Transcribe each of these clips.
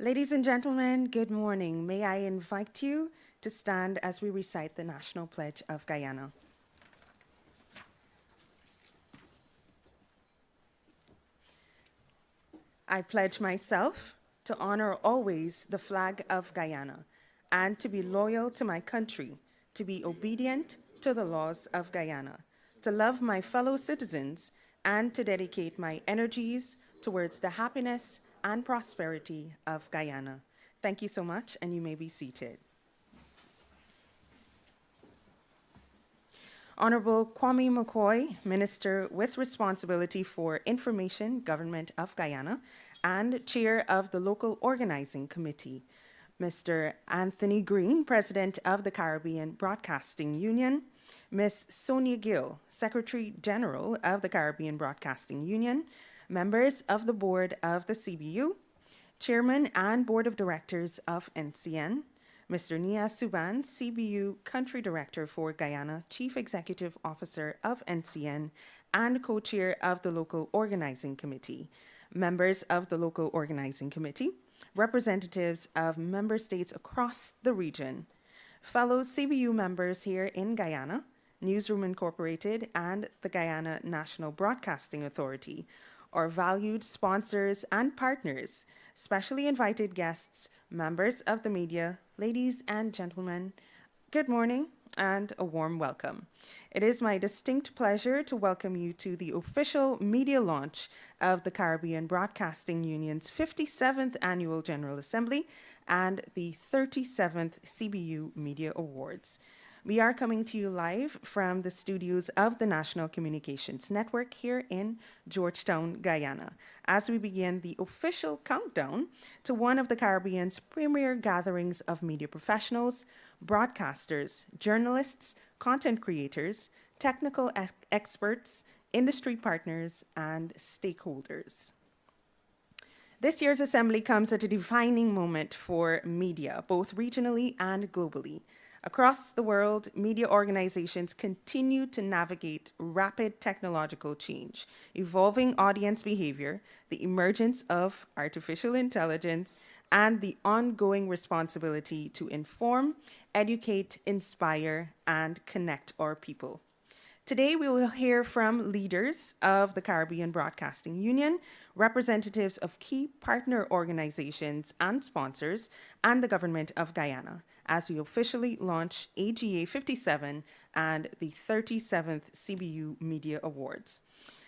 Ladies and gentlemen, good morning. May I invite you to stand as we recite the National Pledge of Guyana. I pledge myself to honor always the flag of Guyana and to be loyal to my country, to be obedient to the laws of Guyana, to love my fellow citizens, and to dedicate my energies towards the happiness and prosperity of Guyana. Thank you so much, and you may be seated. Honorable Kwame McCoy, Minister with responsibility for Information, Government of Guyana, and Chair of the Local Organizing Committee. Mr. Anthony Green, President of the Caribbean Broadcasting Union. Ms. Sonia Gill, Secretary General of the Caribbean Broadcasting Union. Members of the Board of the CBU. Chairman and Board of Directors of NCN. Mr. Niaz Suban, CBU Country Director for Guyana, Chief Executive Officer of NCN, and co-chair of the Local Organizing Committee. Members of the Local Organizing Committee, representatives of member states across the region, fellow CBU members here in Guyana, Newsroom Incorporated, and the Guyana National Broadcasting Authority, our valued sponsors and partners, specially invited guests, members of the media, ladies and gentlemen, good morning and a warm welcome. It is my distinct pleasure to welcome you to the official media launch of the Caribbean Broadcasting Union's 57th Annual General Assembly and the 37th CBU Media Awards. We are coming to you live from the studios of the National Communications Network here in Georgetown, Guyana, as we begin the official countdown to one of the Caribbean's premier gatherings of media professionals, broadcasters, journalists, content creators, technical experts, industry partners, and stakeholders. This year's assembly comes at a defining moment for media, both regionally and globally. Across the world, media organizations continue to navigate rapid technological change, evolving audience behavior, the emergence of artificial intelligence, and the ongoing responsibility to inform, educate, inspire, and connect our people. Today, we will hear from leaders of the Caribbean Broadcasting Union, representatives of key partner organizations and sponsors, and the Government of Guyana, as we officially launch AGA 57 and the 37th CBU Media Awards.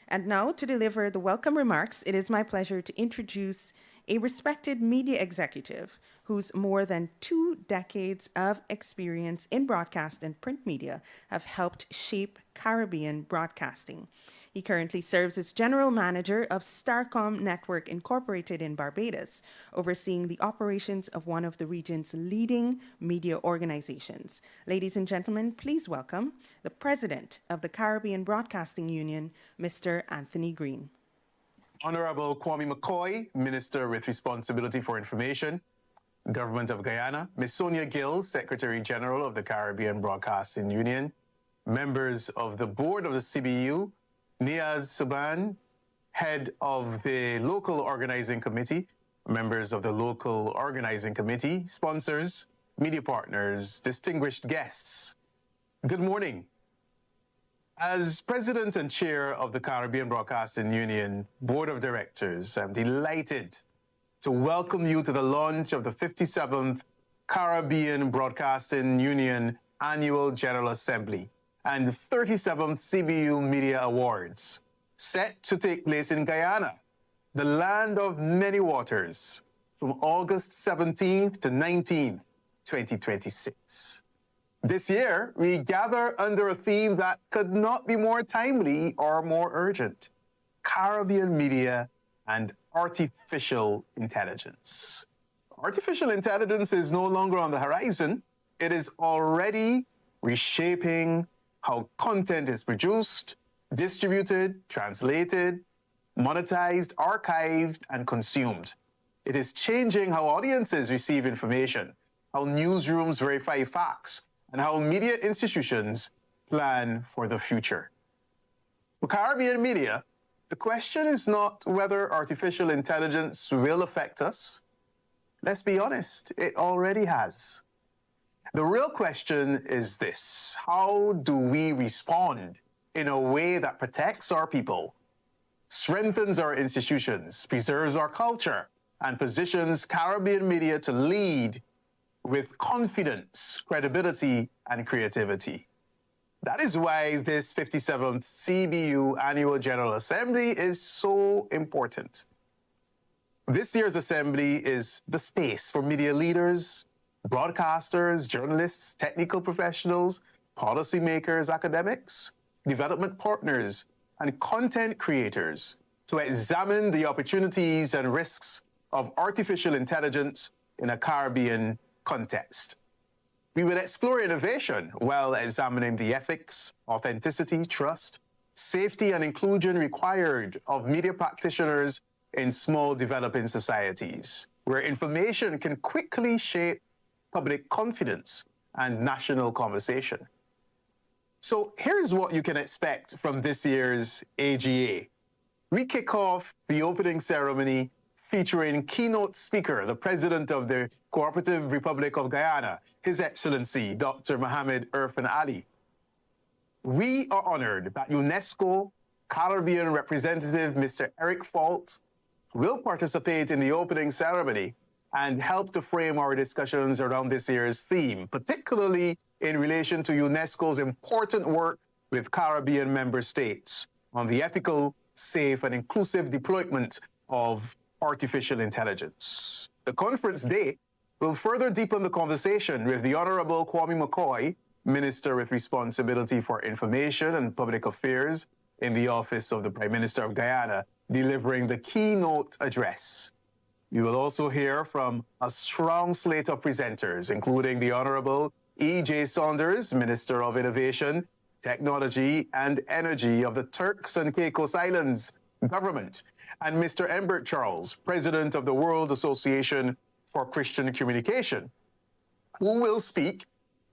And now, to deliver the welcome remarks, it is my pleasure to introduce a respected media executive whose more than 2 decades of experience in broadcast and print media have helped shape Caribbean broadcasting. He currently serves as General Manager of Starcom Network Incorporated in Barbados, overseeing the operations of one of the region's leading media organizations. Ladies and gentlemen, please welcome the President of the Caribbean Broadcasting Union, Mr. Anthony Green. Honorable Kwame McCoy, Minister with responsibility for Information, Government of Guyana, Ms. Sonia Gill, Secretary General of the Caribbean Broadcasting Union, members of the Board of the CBU, Niaz Suban, Head of the Local Organizing Committee, members of the Local Organizing Committee, sponsors, media partners, distinguished guests. Good morning. As President and Chair of the Caribbean Broadcasting Union Board of Directors, I'm delighted to welcome you to the launch of the 57th Caribbean Broadcasting Union Annual General Assembly and the 37th CBU Media Awards, set to take place in Guyana, the land of many waters, from August 17th to 19th, 2026. This year, we gather under a theme that could not be more timely or more urgent: Caribbean media and artificial intelligence. Artificial intelligence is no longer on the horizon. It is already reshaping how content is produced, distributed, translated, monetized, archived, and consumed. It is changing how audiences receive information, how newsrooms verify facts, and how media institutions plan for the future. For Caribbean media, the question is not whether artificial intelligence will affect us. Let's be honest, it already has. The real question is this: how do we respond in a way that protects our people, strengthens our institutions, preserves our culture, and positions Caribbean media to lead with confidence, credibility, and creativity? That is why this 57th CBU Annual General Assembly is so important. This year's assembly is the space for media leaders, broadcasters, journalists, technical professionals, policymakers, academics, development partners, and content creators to examine the opportunities and risks of artificial intelligence in a Caribbean context. We will explore innovation while examining the ethics, authenticity, trust, safety, and inclusion required of media practitioners in small developing societies, where information can quickly shape public confidence and national conversation. So here's what you can expect from this year's AGA. We kick off the opening ceremony featuring keynote speaker, the President of the Cooperative Republic of Guyana, His Excellency Dr. Mohamed Irfan Ali. We are honored that UNESCO Caribbean representative Mr. Eric Fault will participate in the opening ceremony and help to frame our discussions around this year's theme, particularly in relation to UNESCO's important work with Caribbean member states on the ethical, safe, and inclusive deployment of artificial intelligence. The conference day will further deepen the conversation with the Honorable Kwame McCoy, Minister with responsibility for information and public affairs in the Office of the Prime Minister of Guyana, delivering the keynote address. You will also hear from a strong slate of presenters, including the Honorable E.J. Saunders, Minister of Innovation, Technology and Energy of the Turks and Caicos Islands government, and Mr. Embert Charles, President of the World Association for Christian Communication, who will speak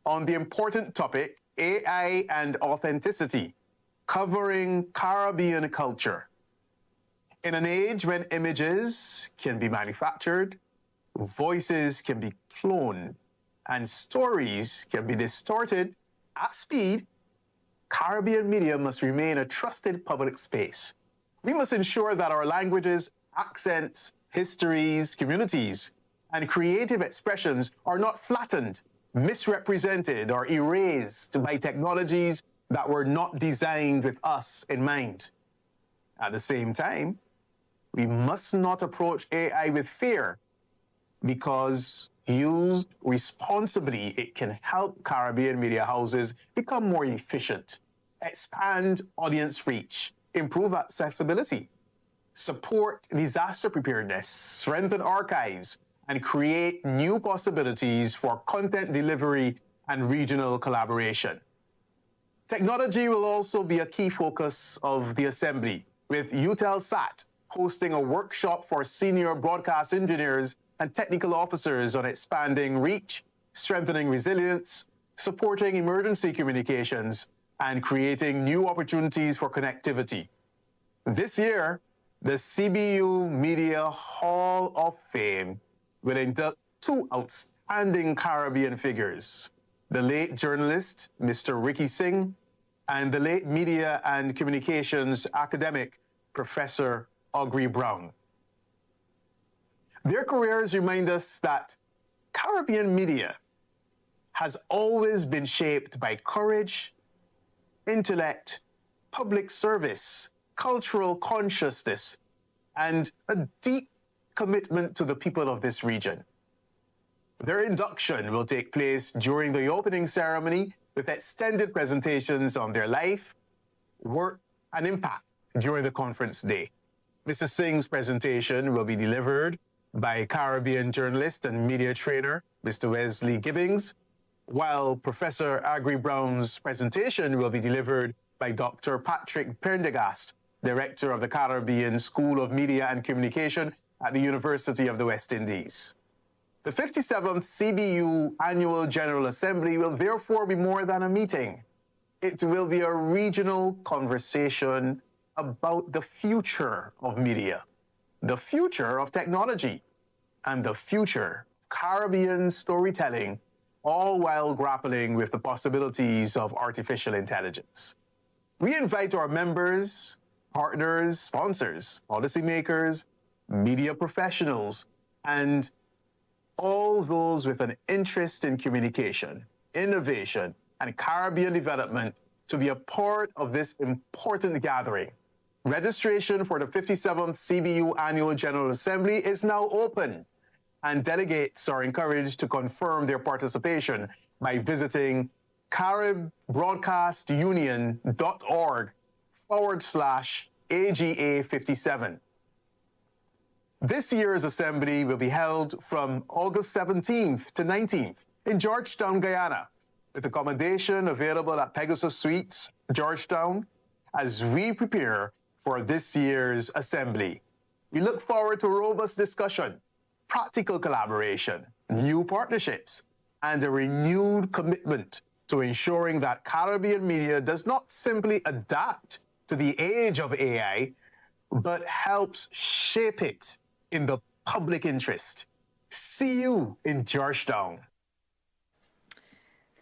on the important topic AI and authenticity, covering Caribbean culture. In an age when images can be manufactured, voices can be cloned, and stories can be distorted at speed, Caribbean media must remain a trusted public space. We must ensure that our languages, accents, histories, communities, and creative expressions are not flattened, misrepresented, or erased by technologies that were not designed with us in mind. At the same time, we must not approach AI with fear, because used responsibly, it can help Caribbean media houses become more efficient, expand audience reach, improve accessibility, support disaster preparedness, strengthen archives, and create new possibilities for content delivery and regional collaboration. Technology will also be a key focus of the Assembly, with Eutelsat hosting a workshop for senior broadcast engineers and technical officers on expanding reach, strengthening resilience, supporting emergency communications, and creating new opportunities for connectivity. This year, the CBU Media Hall of Fame will induct two outstanding Caribbean figures, the late journalist, Mr. Ricky Singh, and the late media and communications academic, Professor Aubrey Brown. Their careers remind us that Caribbean media has always been shaped by courage, intellect, public service, cultural consciousness, and a deep commitment to the people of this region. Their induction will take place during the opening ceremony with extended presentations on their life, work, and impact during the conference day. Mr. Singh's presentation will be delivered by Caribbean journalist and media trainer, Mr. Wesley Gibbings, while Professor Aubrey Brown's presentation will be delivered by Dr. Patrick Prendergast, Director of the Caribbean School of Media and Communication at the University of the West Indies. The 57th CBU Annual General Assembly will therefore be more than a meeting. It will be a regional conversation about the future of media, the future of technology, and the future of Caribbean storytelling, all while grappling with the possibilities of artificial intelligence. We invite our members, partners, sponsors, policymakers, media professionals, and all those with an interest in communication, innovation, and Caribbean development to be a part of this important gathering. Registration for the 57th CBU Annual General Assembly is now open, and delegates are encouraged to confirm their participation by visiting caribroadcastunion.org/AGA57. This year's assembly will be held from August 17th to 19th in Georgetown, Guyana, with accommodation available at Pegasus Suites, Georgetown, as we prepare for this year's assembly. We look forward to robust discussion, practical collaboration, new partnerships, and a renewed commitment to ensuring that Caribbean media does not simply adapt to the age of AI, but helps shape it in the public interest. See you in Georgetown.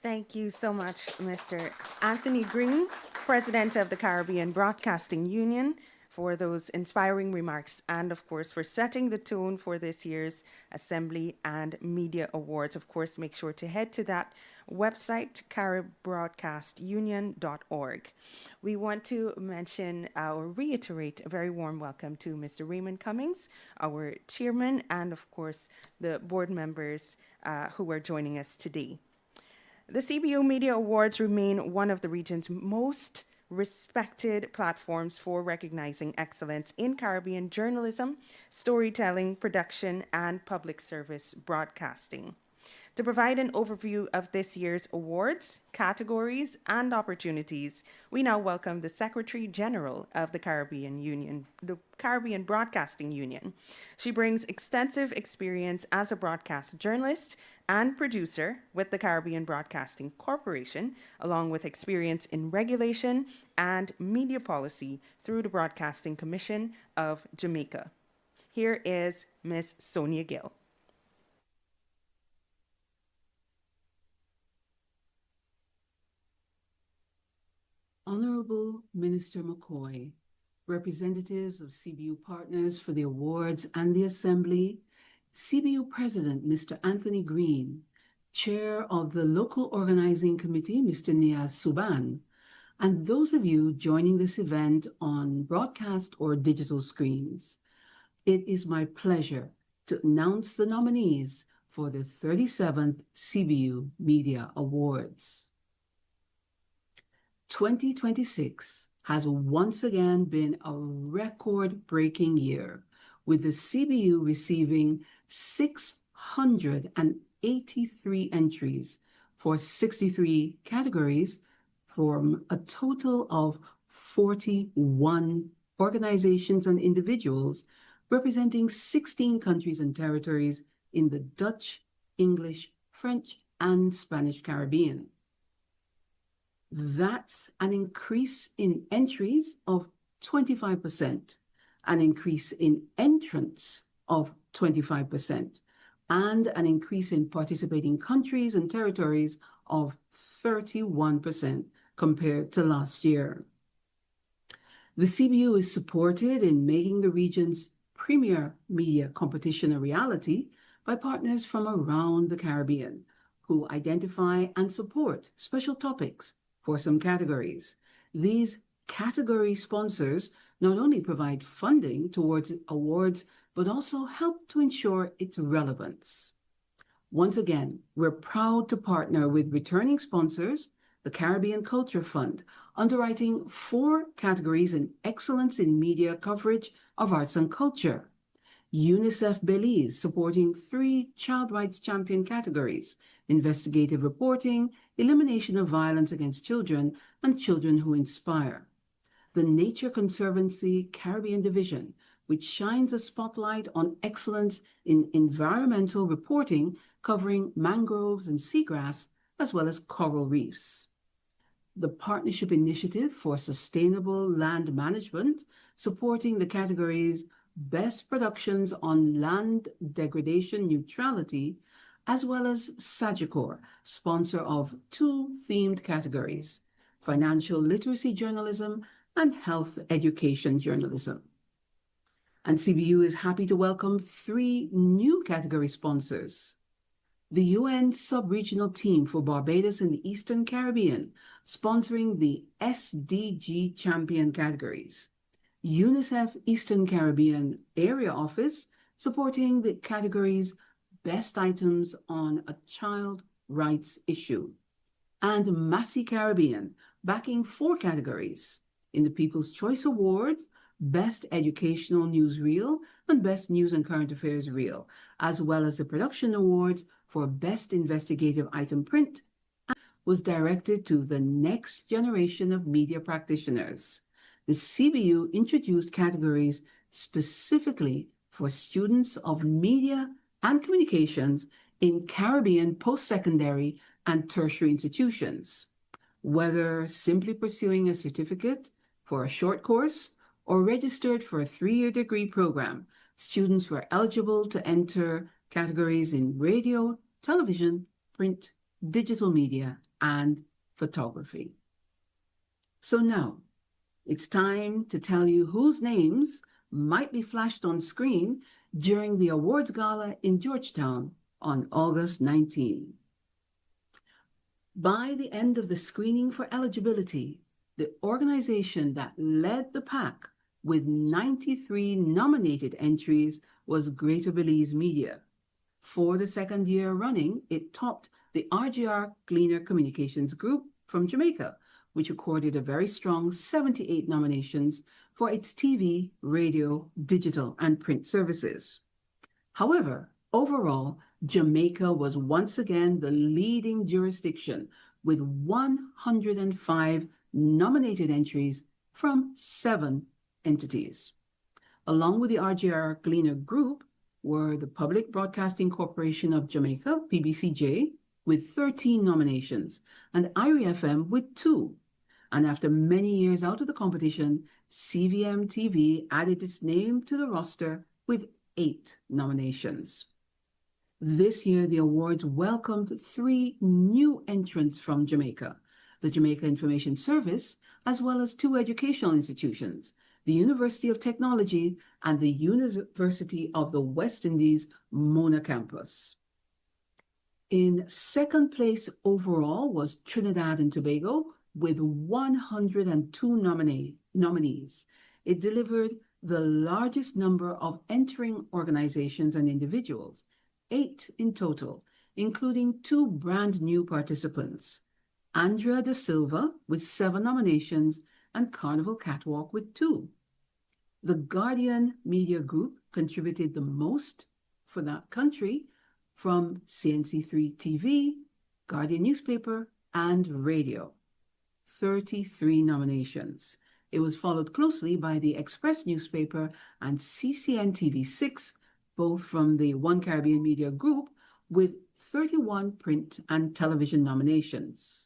Thank you so much, Mr. Anthony Green, President of the Caribbean Broadcasting Union, for those inspiring remarks and, of course, for setting the tone for this year's Assembly and Media Awards. Of course, make sure to head to that website, caribroadcastunion.org. We want to mention or reiterate a very warm welcome to Mr. Raymond Cummings, our chairman, and, of course, the board members who are joining us today. The CBU Media Awards remain one of the region's most respected platforms for recognizing excellence in Caribbean journalism, storytelling, production, and public service broadcasting. To provide an overview of this year's awards, categories, and opportunities, we now welcome the Secretary General of the Caribbean Union, the Caribbean Broadcasting Union. She brings extensive experience as a broadcast journalist and producer with the Caribbean Broadcasting Corporation, along with experience in regulation and media policy through the Broadcasting Commission of Jamaica. Here is Ms. Sonia Gill. Honorable Minister McCoy, representatives of CBU partners for the awards and the Assembly, CBU President Mr. Anthony Green, Chair of the Local Organizing Committee Mr. Niaz Suban, and those of you joining this event on broadcast or digital screens. It is my pleasure to announce the nominees for the 37th CBU Media Awards. 2026 has once again been a record-breaking year, with the CBU receiving 683 entries for 63 categories from a total of 41 organizations and individuals representing 16 countries and territories in the Dutch, English, French, and Spanish Caribbean. That's an increase in entries of 25%, an increase in entrants of 25%, and an increase in participating countries and territories of 31% compared to last year. The CBU is supported in making the region's premier media competition a reality by partners from around the Caribbean who identify and support special topics for some categories. These category sponsors not only provide funding towards awards, but also help to ensure its relevance. Once again, we're proud to partner with returning sponsors, the Caribbean Culture Fund, underwriting 4 categories in excellence in media coverage of arts and culture. UNICEF Belize supporting 3 child rights champion categories: investigative reporting, elimination of violence against children, and children who inspire. The Nature Conservancy Caribbean Division, which shines a spotlight on excellence in environmental reporting covering mangroves and seagrass, as well as coral reefs. The Partnership Initiative for Sustainable Land Management, supporting the categories Best Productions on Land Degradation Neutrality, as well as Sagicor, sponsor of 2 themed categories, Financial Literacy Journalism and Health Education Journalism. And CBU is happy to welcome 3 new category sponsors. The UN Sub-Regional Team for Barbados and the Eastern Caribbean, sponsoring the SDG Champion categories. UNICEF Eastern Caribbean Area Office, supporting the categories Best Items on a Child Rights Issue. And Massey Caribbean, backing 4 categories. In the People's Choice Awards, Best Educational Newsreel and Best News and Current Affairs Reel, as well as the Production Awards for Best Investigative Item Print, was directed to the next generation of media practitioners. The CBU introduced categories specifically for students of media and communications in Caribbean post-secondary and tertiary institutions. Whether simply pursuing a certificate for a short course or registered for a 3-year degree program, students were eligible to enter categories in radio, television, print, digital media, and photography. So now, it's time to tell you whose names might be flashed on screen during the awards gala in Georgetown on August 19. By the end of the screening for eligibility, the organization that led the pack with 93 nominated entries was Greater Belize Media. For the second year running, it topped the RGR Gleaner Communications Group from Jamaica, which recorded a very strong 78 nominations for its TV, radio, digital, and print services. However, overall, Jamaica was once again the leading jurisdiction with 105 nominated entries from 7 entities. Along with the RGR Gleaner Group were the Public Broadcasting Corporation of Jamaica, PBCJ, with 13 nominations, and IRI FM with 2. And after many years out of the competition, CVM TV added its name to the roster with 8 nominations. This year, the awards welcomed 3 new entrants from Jamaica, the Jamaica Information Service, as well as 2 educational institutions, the University of Technology and the University of the West Indies Mona campus. In second place overall was Trinidad and Tobago with 102 nominees. It delivered the largest number of entering organizations and individuals, 8 in total, including 2 brand new participants, Andrea da Silva with 7 nominations and Carnival Catwalk with 2. The Guardian Media Group contributed the most for that country from CNC3 TV, Guardian Newspaper, and Radio. 33 nominations. It was followed closely by the Express Newspaper and CCN TV6, both from the One Caribbean Media Group, with 31 print and television nominations.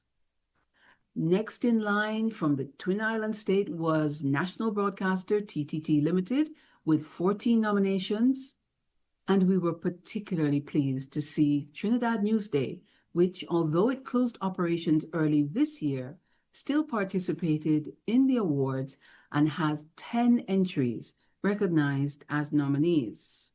Next in line from the Twin Island state was national broadcaster TTT Limited with 14 nominations. And we were particularly pleased to see Trinidad Newsday, which, although it closed operations early this year, still participated in the awards and has 10 entries recognized as nominees.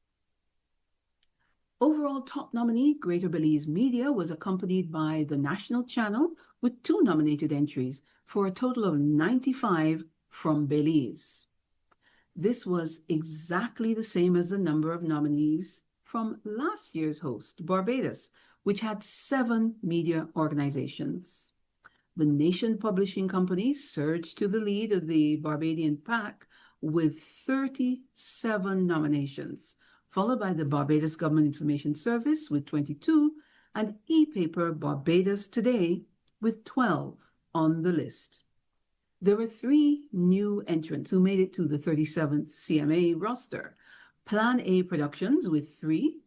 Overall top nominee, Greater Belize Media, was accompanied by the National Channel with 2 nominated entries for a total of 95 from Belize. This was exactly the same as the number of nominees from last year's host, Barbados, which had 7 media organizations. The Nation Publishing Company surged to the lead of the Barbadian pack with 37 nominations, followed by the Barbados Government Information Service with 22, and e-paper Barbados Today with 12 on the list. There were 3 new entrants who made it to the 37th CMA roster. Plan A Productions with 3,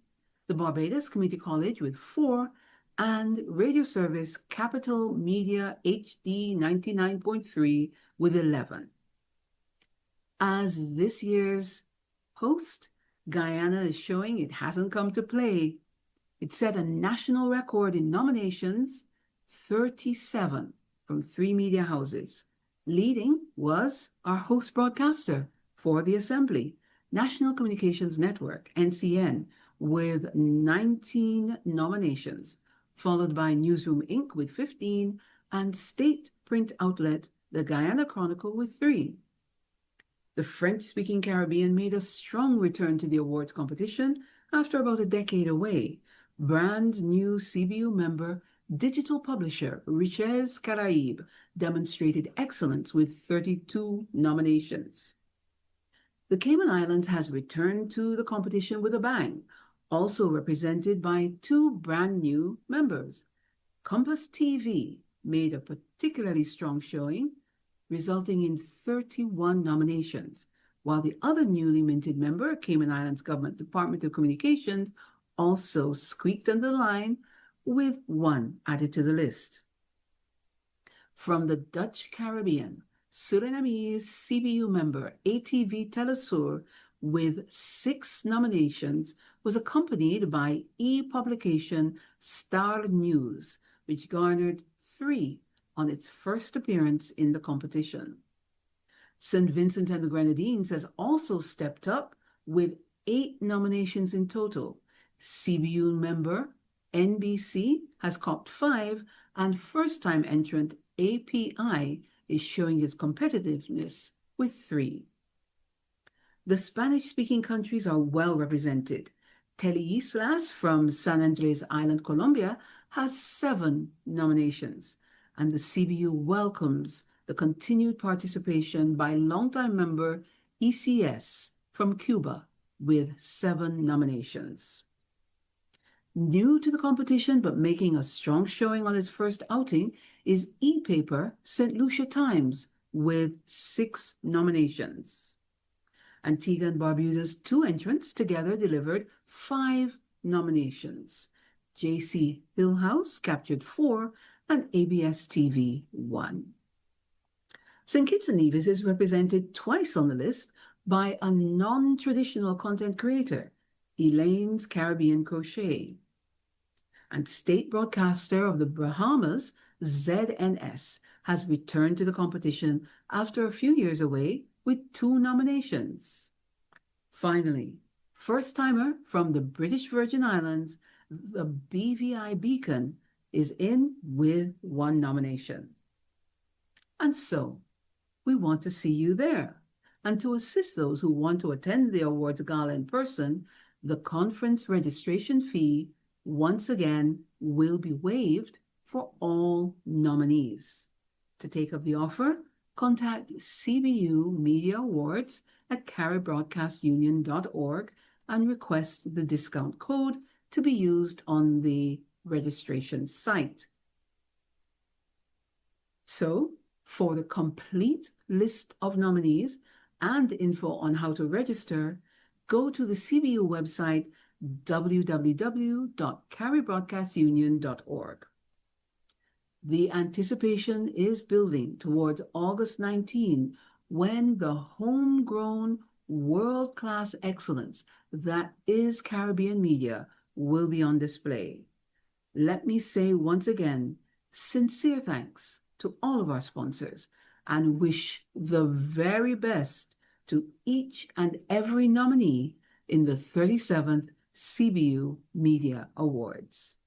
the Barbados Community College with 4, and radio service Capital Media HD 99.3 with 11. As this year's host, Guyana is showing it hasn't come to play. It set a national record in nominations, 37 from 3 media houses. Leading was our host broadcaster for the Assembly, National Communications Network, NCN, with 19 nominations, followed by Newsroom Inc. with 15, and state print outlet, the Guyana Chronicle, with 3. The French-speaking Caribbean made a strong return to the awards competition after about a decade away. Brand new CBU member, digital publisher Richez Caraïbe demonstrated excellence with 32 nominations. The Cayman Islands has returned to the competition with a bang, also represented by 2 brand new members. Compass TV made a particularly strong showing, resulting in 31 nominations, while the other newly minted member, Cayman Islands Government Department of Communications, also squeaked under the line with 1 added to the list. From the Dutch Caribbean, Surinamese CBU member ATV Telesur with 6 nominations was accompanied by e-publication Star News, which garnered 3 on its first appearance in the competition. St. Vincent and the Grenadines has also stepped up with 8 nominations in total. CBU member NBC has copped 5, and first-time entrant API is showing its competitiveness with 3. The Spanish-speaking countries are well represented. Teleislas from San Andres Island, Colombia, has 7 nominations, and the CBU welcomes the continued participation by longtime member ECS from Cuba with 7 nominations. New to the competition but making a strong showing on its first outing is e-paper St. Lucia Times with 6 nominations. Antigua and Barbuda's 2 entrants together delivered 5 nominations. JC Hillhouse captured 4 and ABS TV 1. St. Kitts and Nevis is represented twice on the list by a non-traditional content creator, Elaine's Caribbean Crochet. And state broadcaster of the Bahamas, ZNS, has returned to the competition after a few years away with 2 nominations. Finally, first-timer from the British Virgin Islands, the BVI Beacon, is in with 1 nomination. And so, we want to see you there. And to assist those who want to attend the awards gala in person, the conference registration fee, once again, will be waived for all nominees. To take up the offer, contact CBU Media Awards at caribroadcastunion.org and request the discount code to be used on the registration site. So, for the complete list of nominees and info on how to register, go to the CBU website www.caribroadcastunion.org. The anticipation is building towards August 19, when the homegrown world-class excellence that is Caribbean media will be on display. Let me say once again, sincere thanks to all of our sponsors and wish the very best to each and every nominee in the 37th CBU Media Awards.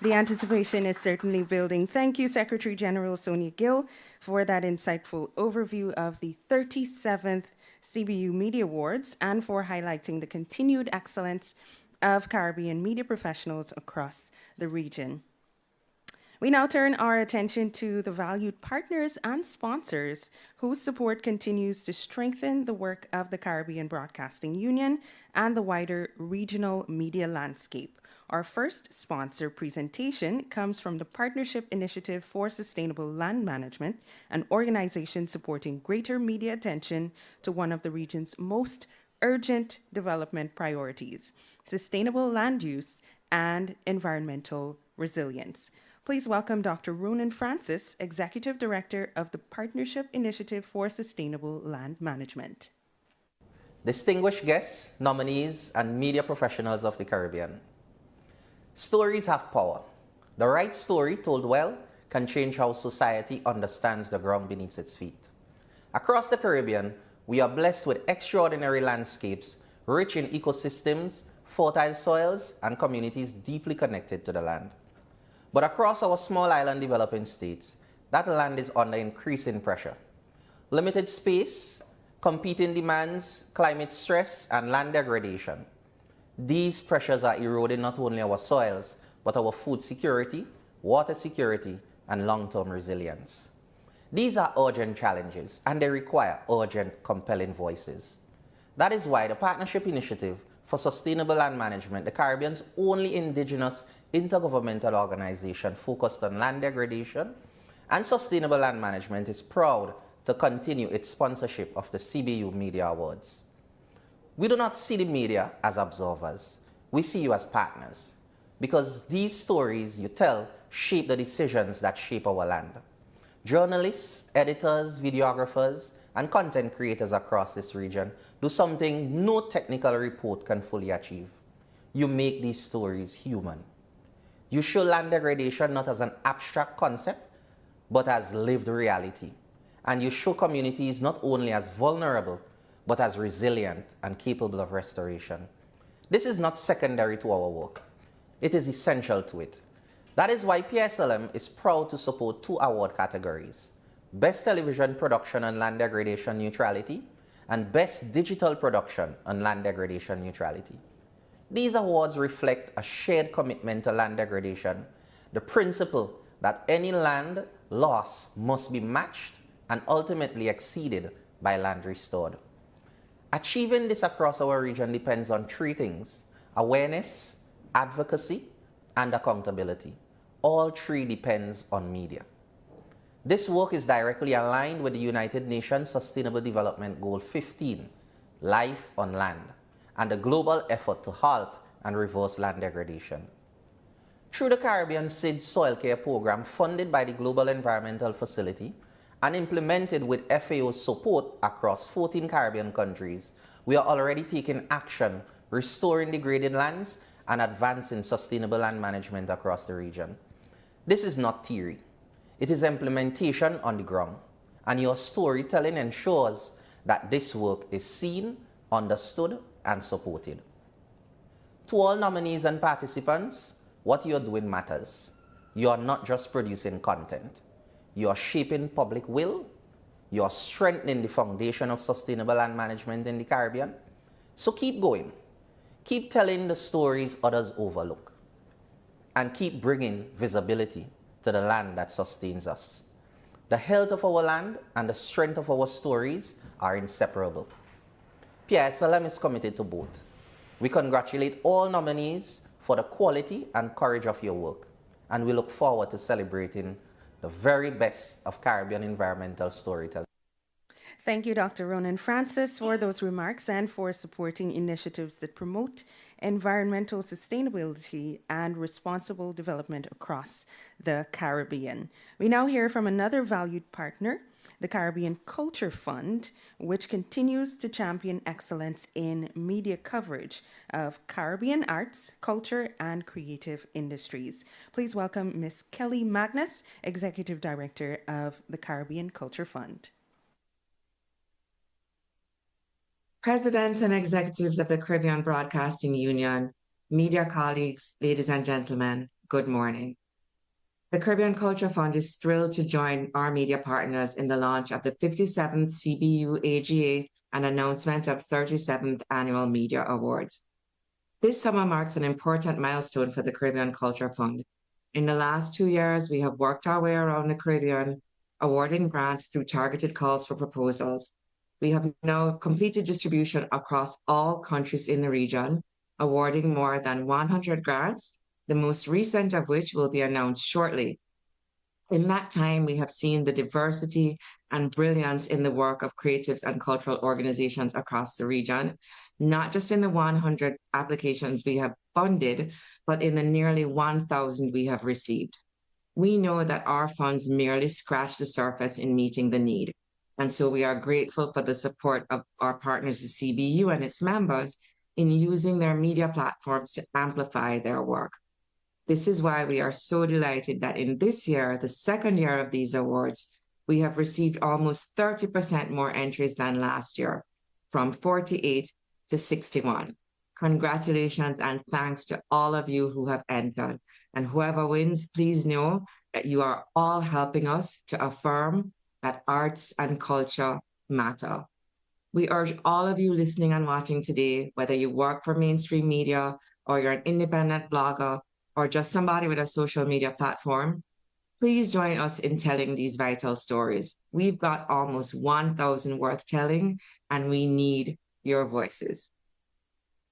The anticipation is certainly building. Thank you, Secretary General Sonia Gill, for that insightful overview of the 37th CBU Media Awards and for highlighting the continued excellence of Caribbean media professionals across the region. We now turn our attention to the valued partners and sponsors whose support continues to strengthen the work of the Caribbean Broadcasting Union and the wider regional media landscape. Our first sponsor presentation comes from the Partnership Initiative for Sustainable Land Management, an organization supporting greater media attention to one of the region's most urgent development priorities: sustainable land use and environmental resilience. Please welcome Dr. Ronan Francis, Executive Director of the Partnership Initiative for Sustainable Land Management. Distinguished guests, nominees, and media professionals of the Caribbean. Stories have power. The right story told well can change how society understands the ground beneath its feet. Across the Caribbean, we are blessed with extraordinary landscapes, rich in ecosystems, fertile soils, and communities deeply connected to the land. But across our small island developing states, that land is under increasing pressure. Limited space, competing demands, climate stress, and land degradation. These pressures are eroding not only our soils, but our food security, water security, and long-term resilience. These are urgent challenges, and they require urgent, compelling voices. That is why the Partnership Initiative for Sustainable Land Management, the Caribbean's only indigenous intergovernmental organization focused on land degradation and sustainable land management, is proud to continue its sponsorship of the CBU Media Awards. We do not see the media as observers. We see you as partners, because these stories you tell shape the decisions that shape our land. Journalists, editors, videographers, and content creators across this region do something no technical report can fully achieve. You make these stories human. You show land degradation not as an abstract concept, but as lived reality. And you show communities not only as vulnerable, but as resilient and capable of restoration. This is not secondary to our work. It is essential to it. That is why PSLM is proud to support 2 award categories: Best Television Production on Land Degradation Neutrality and Best Digital Production on Land Degradation Neutrality. These awards reflect a shared commitment to land degradation, the principle that any land loss must be matched and ultimately exceeded by land restored. Achieving this across our region depends on 3 things: awareness, advocacy, and accountability. All 3 depends on media. This work is directly aligned with the United Nations Sustainable Development Goal 15, Life on Land, and the global effort to halt and reverse land degradation. Through the Caribbean SID Soil Care Program, funded by the Global Environmental Facility and implemented with FAO's support across 14 Caribbean countries, we are already taking action, restoring degraded lands and advancing sustainable land management across the region. This is not theory. It is implementation on the ground, and your storytelling ensures that this work is seen, understood, and supported. To all nominees and participants, what you're doing matters. You are not just producing content. You are shaping public will. You are strengthening the foundation of sustainable land management in the Caribbean. So keep going. Keep telling the stories others overlook. And keep bringing visibility to the land that sustains us. The health of our land and the strength of our stories are inseparable. PSLM is committed to both. We congratulate all nominees for the quality and courage of your work, and we look forward to celebrating the very best of Caribbean environmental storytelling. Thank you, Dr. Ronan Francis, for those remarks and for supporting initiatives that promote environmental sustainability and responsible development across the Caribbean. We now hear from another valued partner, the Caribbean Culture Fund, which continues to champion excellence in media coverage of Caribbean arts, culture, and creative industries. Please welcome Ms. Kelly Magnus, Executive Director of the Caribbean Culture Fund. Presidents and executives of the Caribbean Broadcasting Union, media colleagues, ladies and gentlemen, good morning. The Caribbean Culture Fund is thrilled to join our media partners in the launch of the 57th CBU AGA and announcement of 37th Annual Media Awards. This summer marks an important milestone for the Caribbean Culture Fund. In the last 2 years, we have worked our way around the Caribbean, awarding grants through targeted calls for proposals. We have now completed distribution across all countries in the region, awarding more than 100 grants, the most recent of which will be announced shortly. In that time, we have seen the diversity and brilliance in the work of creatives and cultural organizations across the region, not just in the 100 applications we have funded, but in the nearly 1,000 we have received. We know that our funds merely scratch the surface in meeting the need. And so we are grateful for the support of our partners, the CBU and its members, in using their media platforms to amplify their work. This is why we are so delighted that in this year, the second year of these awards, we have received almost 30% more entries than last year, from 48 to 61. Congratulations and thanks to all of you who have entered. And whoever wins, please know that you are all helping us to affirm that arts and culture matter. We urge all of you listening and watching today, whether you work for mainstream media or you're an independent blogger or just somebody with a social media platform, please join us in telling these vital stories. We've got almost 1,000 worth telling, and we need your voices.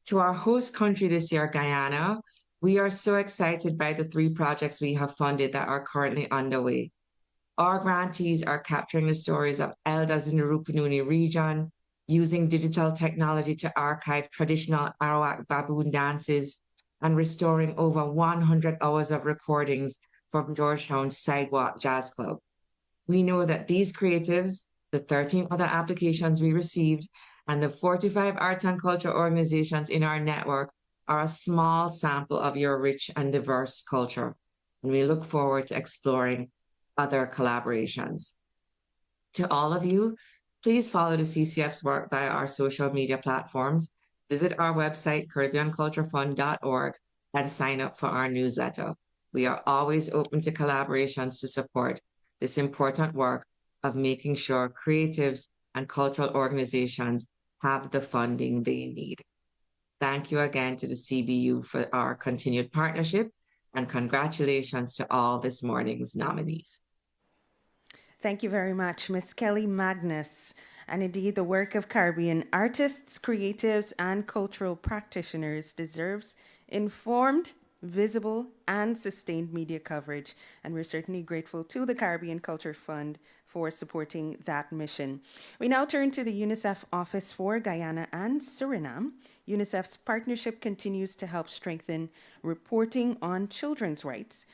To our host country this year, Guyana, we are so excited by the 3 projects we have funded that are currently underway. Our grantees are capturing the stories of elders in the Rupununi region, using digital technology to archive traditional Arawak baboon dances, and restoring over 100 hours of recordings from Georgetown's Sidewalk Jazz Club. We know that these creatives, the 13 other applications we received, and the 45 arts and culture organizations in our network are a small sample of your rich and diverse culture. And we look forward to exploring other collaborations. To all of you, please follow the CCF's work via our social media platforms, visit our website, caribbeanculturefund.org, and sign up for our newsletter. We are always open to collaborations to support this important work of making sure creatives and cultural organizations have the funding they need. Thank you again to the CBU for our continued partnership, and congratulations to all this morning's nominees. Thank you very much, Ms. Kelly Magnus. And indeed, the work of Caribbean artists, creatives, and cultural practitioners deserves informed, visible, and sustained media coverage. And we're certainly grateful to the Caribbean Culture Fund for supporting that mission. We now turn to the UNICEF Office for Guyana and Suriname. UNICEF's partnership continues to help strengthen reporting on children's rights,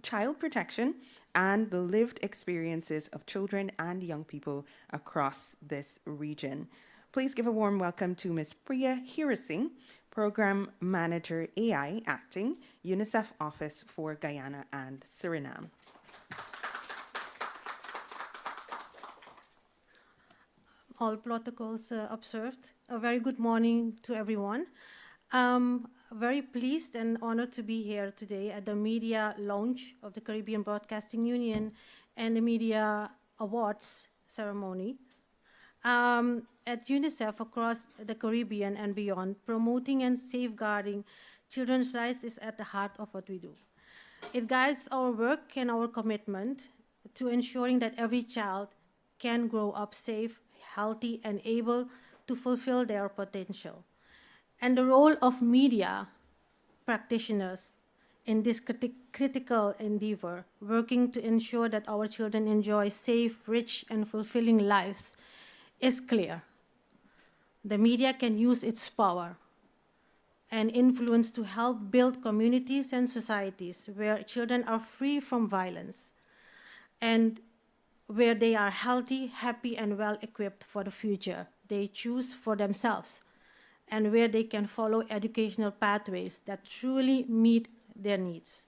child protection, and the lived experiences of children and young people across this region. Please give a warm welcome to Ms. Priya Hirasingh, Program Manager AI Acting, UNICEF Office for Guyana and Suriname. All protocols observed. A very good morning to everyone. Very pleased and honored to be here today at the media launch of the Caribbean Broadcasting Union and the Media Awards ceremony. At UNICEF across the Caribbean and beyond, promoting and safeguarding children's rights is at the heart of what we do. It guides our work and our commitment to ensuring that every child can grow up safe, healthy, and able to fulfill their potential. And the role of media practitioners in this critical endeavor, working to ensure that our children enjoy safe, rich, and fulfilling lives, is clear. The media can use its power and influence to help build communities and societies where children are free from violence and where they are healthy, happy, and well-equipped for the future they choose for themselves, and where they can follow educational pathways that truly meet their needs.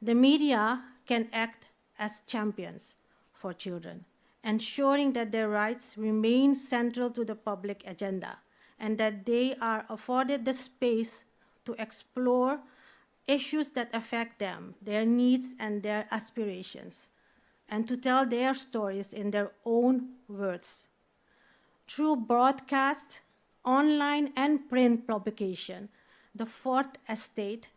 The media can act as champions for children, ensuring that their rights remain central to the public agenda and that they are afforded the space to explore issues that affect them, their needs, and their aspirations, and to tell their stories in their own words. Through broadcast, online, and print publication, the Fourth Estate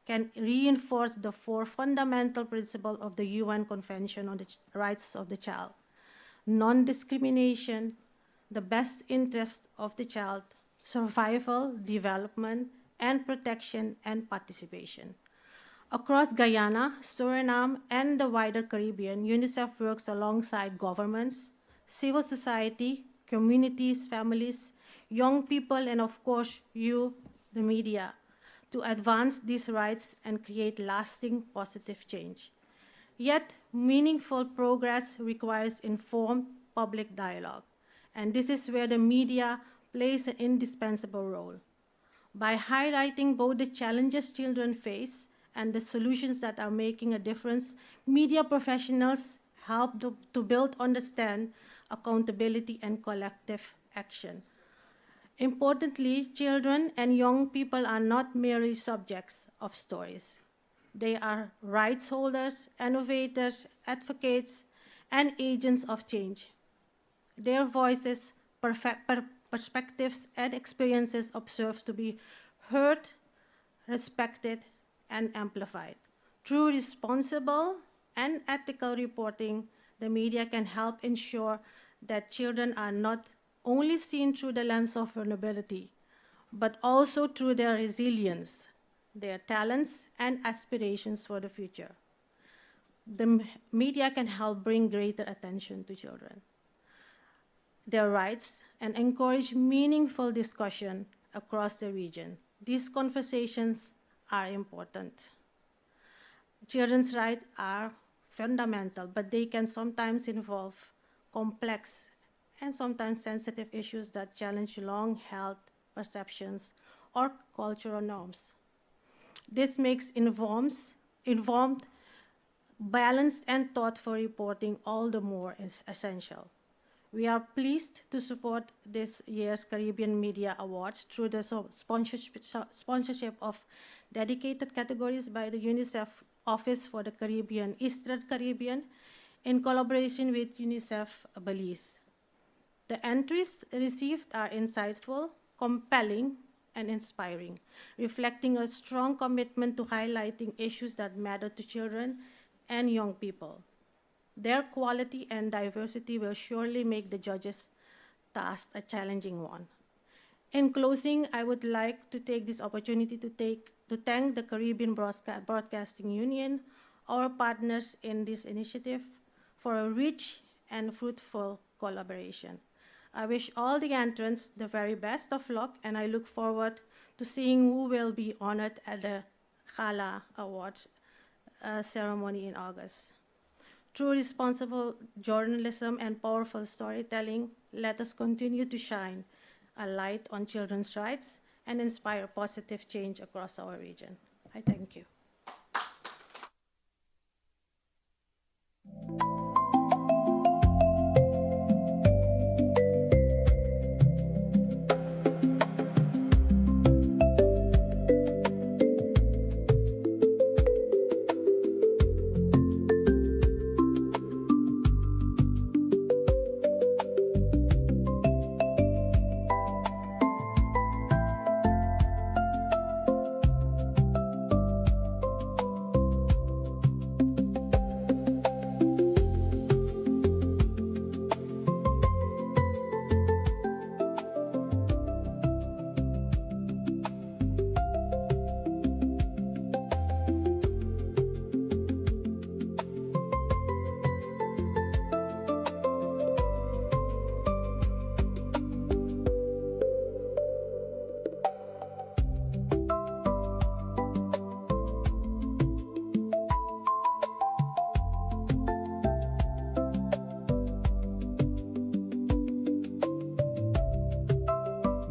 can reinforce the 4 fundamental principles of the UN Convention on the Rights of the Child: non-discrimination, the best interest of the child, survival, development, and protection and participation. Across Guyana, Suriname, and the wider Caribbean, UNICEF works alongside governments, civil society, communities, families, young people, and of course, you, the media, to advance these rights and create lasting positive change. Yet, meaningful progress requires informed public dialogue, and this is where the media plays an indispensable role. By highlighting both the challenges children face and the solutions that are making a difference, media professionals help to build understand, accountability, and collective action. Importantly, children and young people are not merely subjects of stories. They are rights holders, innovators, advocates, and agents of change. Their voices, perspectives, and experiences observed to be heard, respected, and amplified. Through responsible and ethical reporting, the media can help ensure that children are not only seen through the lens of vulnerability, but also through their resilience, their talents, and aspirations for the future. The media can help bring greater attention to children, their rights, and encourage meaningful discussion across the region. These conversations are important. Children's rights are fundamental, but they can sometimes involve complex and sometimes sensitive issues that challenge long-held perceptions or cultural norms. This makes informed, balanced, and thoughtful reporting all the more essential. We are pleased to support this year's Caribbean Media Awards through the sponsorship of dedicated categories by the UNICEF Office for the Caribbean, Eastern Caribbean, in collaboration with UNICEF Belize. The entries received are insightful, compelling, and inspiring, reflecting a strong commitment to highlighting issues that matter to children and young people. Their quality and diversity will surely make the judges' task a challenging one. In closing, I would like to take this opportunity to thank the Caribbean Broadcasting Union, our partners in this initiative, for a rich and fruitful collaboration. I wish all the entrants the very best of luck, and I look forward to seeing who will be honored at the Gala Awards ceremony in August. Through responsible journalism and powerful storytelling, let us continue to shine a light on children's rights and inspire positive change across our region. I thank you.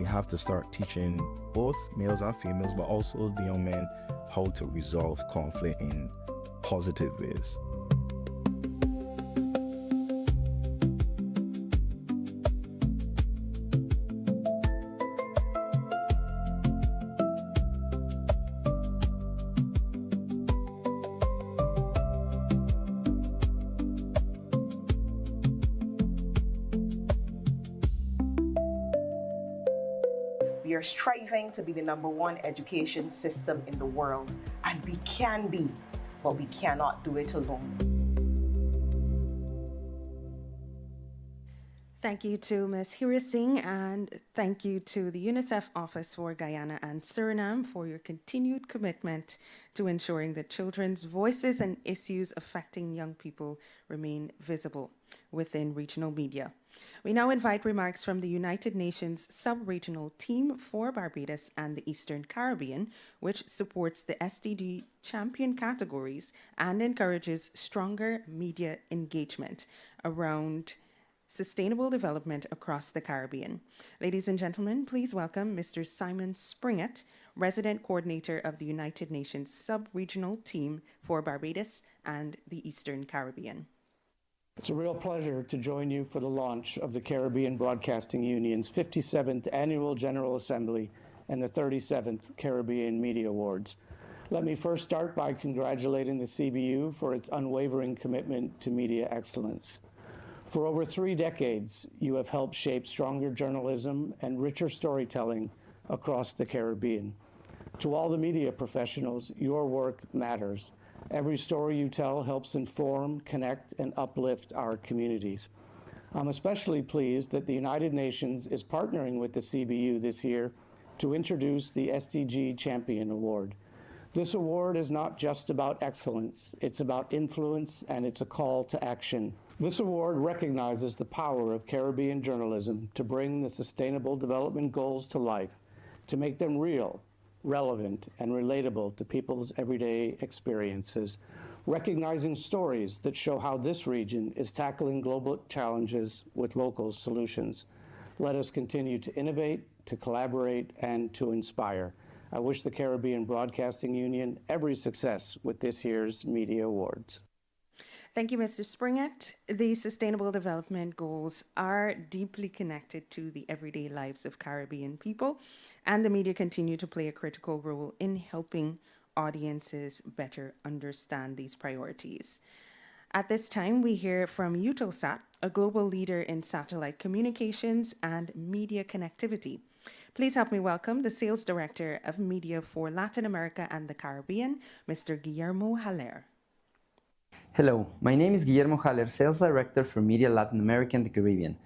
Have to start teaching both males and females, but also the young men, how to resolve conflict in positive ways. We are striving to be the #1 education system in the world, and we can be, but we cannot do it alone. Thank you to Ms. Hira Singh, and thank you to the UNICEF Office for Guyana and Suriname for your continued commitment to ensuring that children's voices and issues affecting young people remain visible within regional media. We now invite remarks from the United Nations Sub-Regional Team for Barbados and the Eastern Caribbean, which supports the SDG champion categories and encourages stronger media engagement around sustainable development across the Caribbean. Ladies and gentlemen, please welcome Mr. Simon Springett, Resident Coordinator of the United Nations Sub-Regional Team for Barbados and the Eastern Caribbean. It's a real pleasure to join you for the launch of the Caribbean Broadcasting Union's 57th Annual General Assembly and the 37th Caribbean Media Awards. Let me first start by congratulating the CBU for its unwavering commitment to media excellence. For over 3 decades, you have helped shape stronger journalism and richer storytelling across the Caribbean. To all the media professionals, your work matters. Every story you tell helps inform, connect, and uplift our communities. I'm especially pleased that the United Nations is partnering with the CBU this year to introduce the SDG Champion Award. This award is not just about excellence, it's about influence, and it's a call to action. This award recognizes the power of Caribbean journalism to bring the Sustainable Development Goals to life, to make them real, relevant, and relatable to people's everyday experiences, recognizing stories that show how this region is tackling global challenges with local solutions. Let us continue to innovate, to collaborate, and to inspire. I wish the Caribbean Broadcasting Union every success with this year's Media Awards. Thank you, Mr. Springett. The Sustainable Development Goals are deeply connected to the everyday lives of Caribbean people, and the media continue to play a critical role in helping audiences better understand these priorities. At this time, we hear from Eutelsat, a global leader in satellite communications and media connectivity. Please help me welcome the Sales Director of Media for Latin America and the Caribbean, Mr. Guillermo Haller. Hello, my name is Guillermo Haller, Sales Director for Media Latin America and the Caribbean.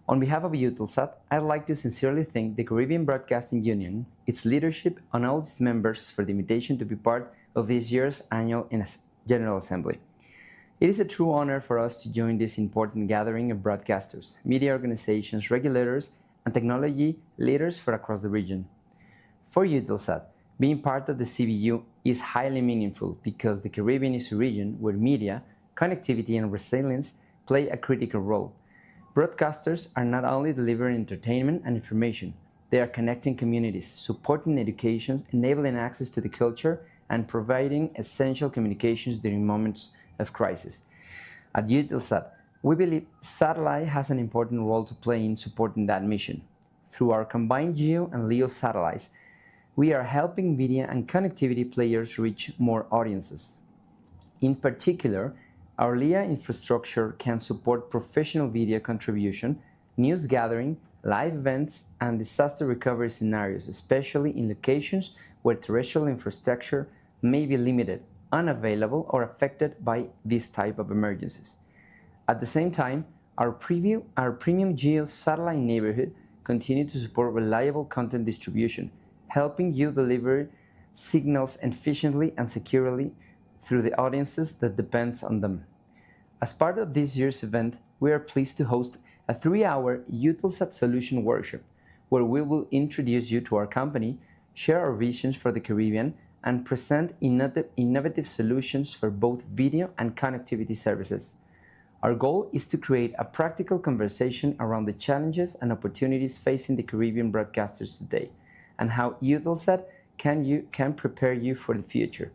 On behalf of Eutelsat, I'd like to sincerely thank the Caribbean Broadcasting Union, its leadership, and all its members for the invitation to be part of this year's annual General Assembly. It is a true honor for us to join this important gathering of broadcasters, media organizations, regulators, and technology leaders from across the region. For Eutelsat, being part of the CBU is highly meaningful because the Caribbean is a region where media, connectivity, and resilience play a critical role. Broadcasters are not only delivering entertainment and information, they are connecting communities, supporting education, enabling access to the culture, and providing essential communications during moments of crisis. At Eutelsat, we believe satellite has an important role to play in supporting that mission. Through our combined GEO and LEO satellites, we are helping media and connectivity players reach more audiences. In particular, our LEO infrastructure can support professional video contribution, news gathering, live events, and disaster recovery scenarios, especially in locations where terrestrial infrastructure may be limited, unavailable, or affected by this type of emergencies. At the same time, our premium GEO satellite neighborhood continue to support reliable content distribution, helping you deliver signals efficiently and securely through the audiences that depends on them. As part of this year's event, we are pleased to host a 3-hour Eutelsat Solution Workshop, where we will introduce you to our company, share our visions for the Caribbean, and present innovative solutions for both video and connectivity services. Our goal is to create a practical conversation around the challenges and opportunities facing the Caribbean broadcasters today, and how Eutelsat can prepare you for the future.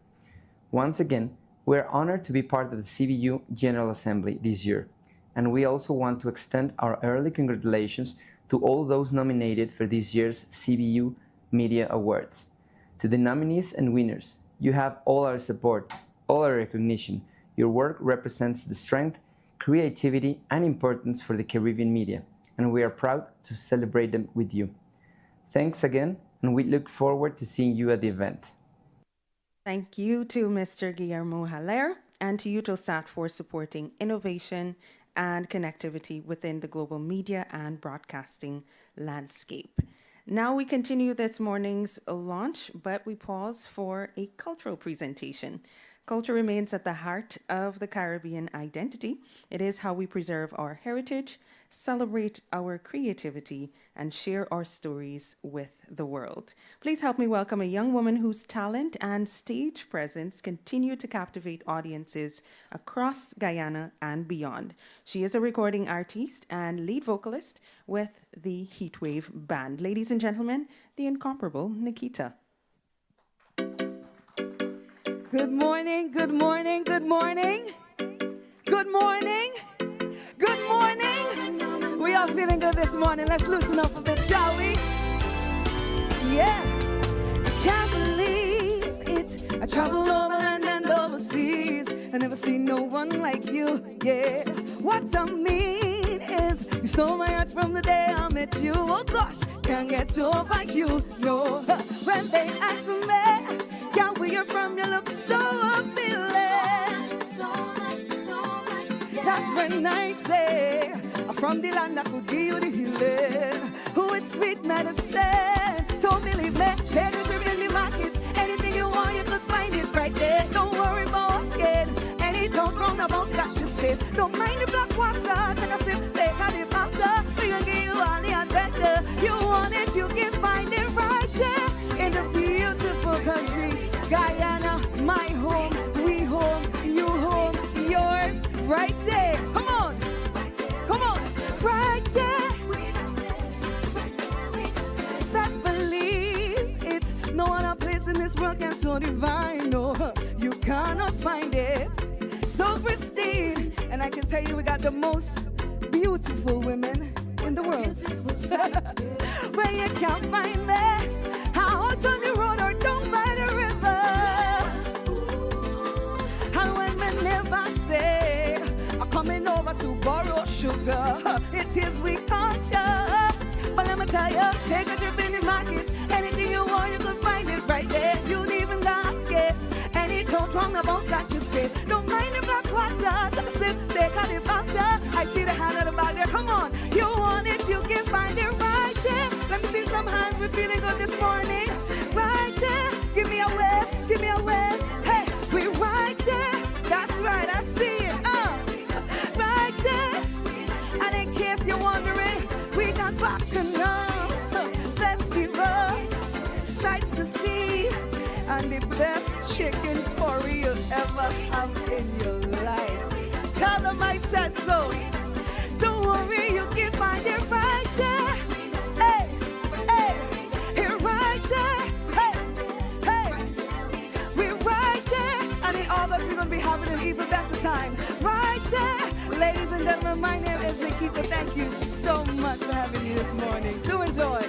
Once again, we are honored to be part of the CBU General Assembly this year, and we also want to extend our early congratulations to all those nominated for this year's CBU Media Awards. To the nominees and winners, you have all our support, all our recognition. Your work represents the strength, creativity, and importance for the Caribbean media, and we are proud to celebrate them with you. Thanks again, and we look forward to seeing you at the event. Thank you to Mr. Guillermo Haller and to Eutelsat for supporting innovation and connectivity within the global media and broadcasting landscape. Now we continue this morning's launch, but we pause for a cultural presentation. Culture remains at the heart of the Caribbean identity. It is how we preserve our heritage, celebrate our creativity, and share our stories with the world. Please help me welcome a young woman whose talent and stage presence continue to captivate audiences across Guyana and beyond. She is a recording artist and lead vocalist with the Heatwave Band. Ladies and gentlemen, the incomparable Nikita. Good morning, good morning, good morning. Good morning, good morning. We are feeling good this morning. Let's loosen up a bit, shall we? Yeah. Can't believe it. I traveled overland and overseas. I never seen no one like you, yeah. What I mean is, you stole my heart from the day I met you. Oh gosh, can't get over you, no. When they ask me, yeah, where you're from, you look so appealing. So much. That's when I say, I'm from the land that could give you the healing. Who is sweet medicine? Don't believe me, take a trip in the markets. Anything you want, you could find it right there. Don't worry about scared. Any talk wrong about catch the space. Don't mind the black water. Take a sip, take a dip after. We can give you all the adventure. You want it, you can find it right there. In the beautiful country, Guyana, my home, we home, you home, yours, right there. Come on, right there. That's believe it. No other place in this world can so divine. No, you cannot find it. So pristine, and I can tell you we got the most beautiful women in the world. Where you can't find me. Out on the road or down by the river. And when me never say I'm coming over to borrow sugar, it is we culture. But let me tell you, take a trip in the markets. Anything you want, you can find it right there. You don't even ask it. Any talk wrong about got your space. Don't mind the black water. Take a sip, take a dip after. I see the hand of the bag there. Come on, you want it, you can find it right there. Let me see some hands. We're feeling good this morning. Right there. Give me a wave. Give me a wave. Hey, we right there. That's right. I see it. Right there. And in case you're wondering, we got bacchanal festivals, sights to see, and the best chicken curry you'll ever have in your life. Tell them I said so. Don't worry, you can find it right there. Hey, here right there. Hey, we're right there. And in August we're gonna be having an even better time. Right there. Ladies and gentlemen, my name is Nikita. Thank you so much for having me this morning. Do enjoy.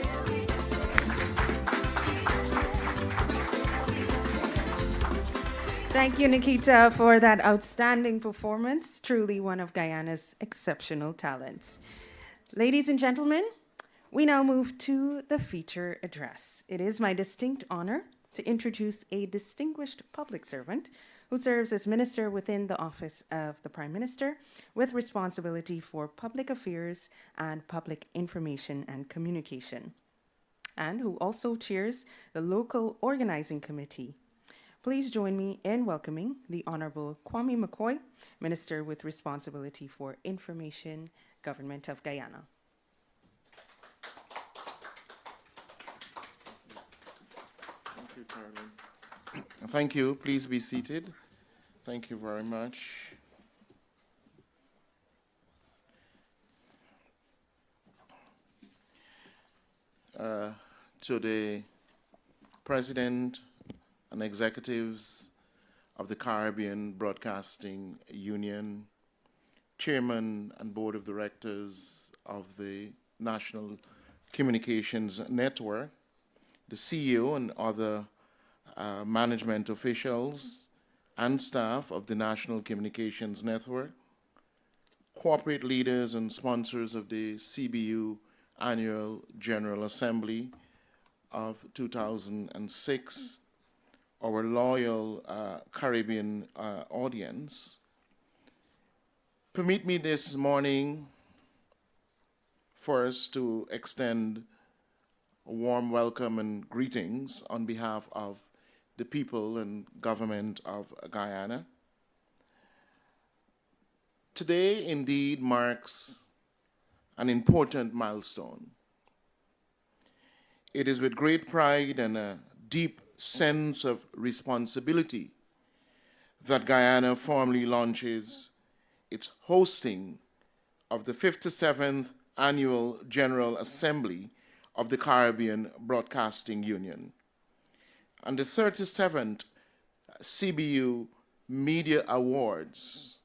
Thank you, Nikita, for that outstanding performance. Truly one of Guyana's exceptional talents. Ladies and gentlemen, we now move to the feature address. It is my distinct honor to introduce a distinguished public servant who serves as minister within the office of the Prime Minister with responsibility for public affairs and public information and communication, and who also chairs the local organizing committee. Please join me in welcoming the Honorable Kwame McCoy, Minister with responsibility for Information, Government of Guyana. Thank you, Carolyn. Thank you. Please be seated. Thank you very much. To the President and executives of the Caribbean Broadcasting Union, Chairman and Board of Directors of the National Communications Network, the CEO and other management officials and staff of the National Communications Network, corporate leaders and sponsors of the CBU Annual General Assembly of 2006, our loyal Caribbean audience, Permit me this morning first to extend a warm welcome and greetings on behalf of the people and government of Guyana. Today indeed marks an important milestone. It is with great pride and a deep sense of responsibility that Guyana formally launches its hosting of the 57th Annual General Assembly of the Caribbean Broadcasting Union and the 37th CBU Media Awards,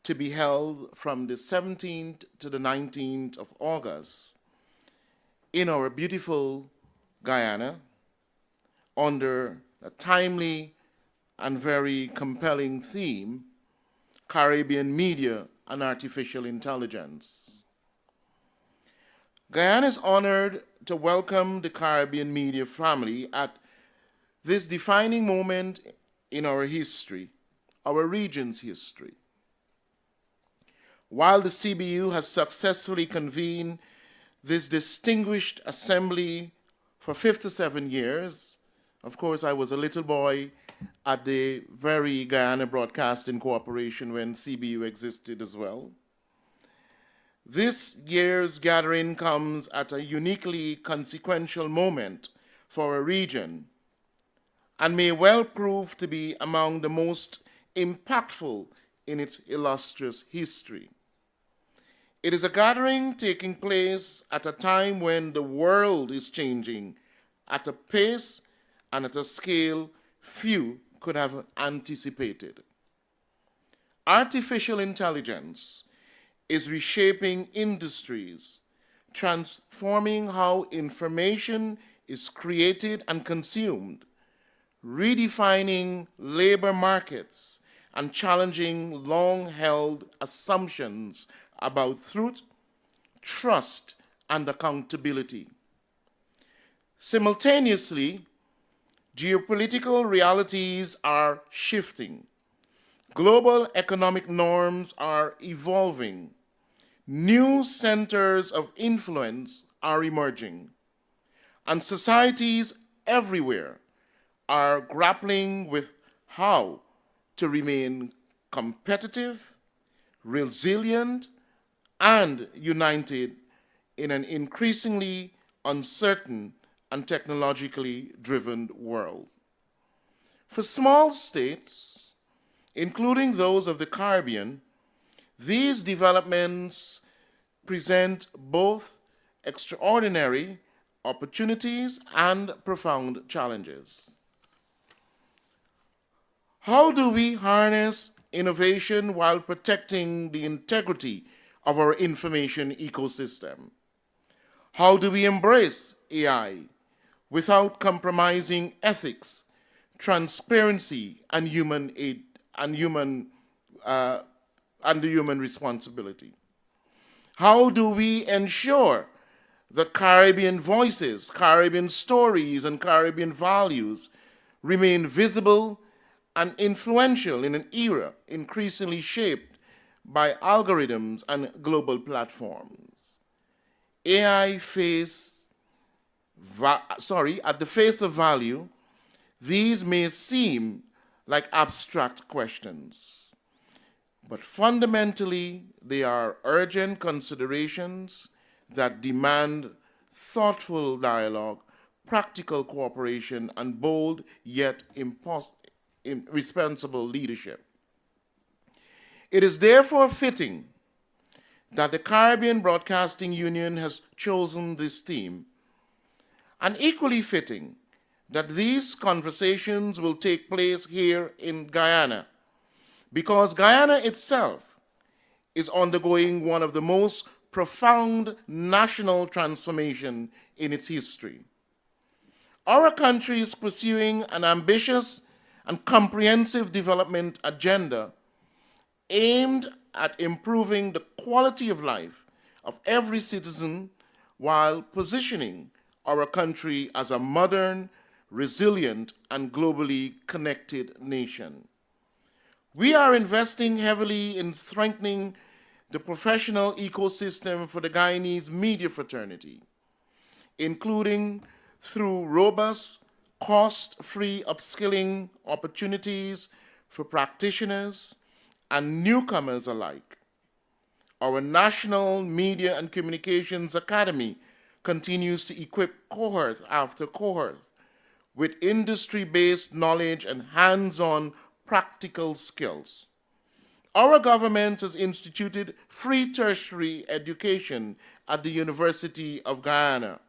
to be held from the 17th to the 19th of August in our beautiful Guyana under a timely and very compelling theme, Caribbean Media and Artificial Intelligence. Guyana is honored to welcome the Caribbean media family at this defining moment in our history, our region's history. While the CBU has successfully convened this distinguished assembly for 57 years, of course, I was a little boy at the very Guyana Broadcasting Corporation when CBU existed as well. This year's gathering comes at a uniquely consequential moment for our region and may well prove to be among the most impactful in its illustrious history. It is a gathering taking place at a time when the world is changing at a pace and at a scale few could have anticipated. Artificial intelligence is reshaping industries, transforming how information is created and consumed, redefining labor markets, and challenging long-held assumptions about truth, trust, and accountability. Simultaneously, geopolitical realities are shifting. Global economic norms are evolving. New centers of influence are emerging. And societies everywhere are grappling with how to remain competitive, resilient, and united in an increasingly uncertain and technologically driven world. For small states, including those of the Caribbean, these developments present both extraordinary opportunities and profound challenges. How do we harness innovation while protecting the integrity of our information ecosystem? How do we embrace AI without compromising ethics, transparency, and the human responsibility? How do we ensure that Caribbean voices, Caribbean stories, and Caribbean values remain visible and influential in an era increasingly shaped by algorithms and global platforms? At the face of value, these may seem like abstract questions, but fundamentally, they are urgent considerations that demand thoughtful dialogue, practical cooperation, and bold yet responsible leadership. It is therefore fitting that the Caribbean Broadcasting Union has chosen this theme, and equally fitting that these conversations will take place here in Guyana, because Guyana itself is undergoing one of the most profound national transformation in its history. Our country is pursuing an ambitious and comprehensive development agenda aimed at improving the quality of life of every citizen while positioning our country as a modern, resilient, and globally connected nation. We are investing heavily in strengthening the professional ecosystem for the Guyanese media fraternity, including through robust, cost-free upskilling opportunities for practitioners and newcomers alike. Our National Media and Communications Academy continues to equip cohort after cohort with industry-based knowledge and hands-on practical skills. Our government has instituted free tertiary education at the University of Guyana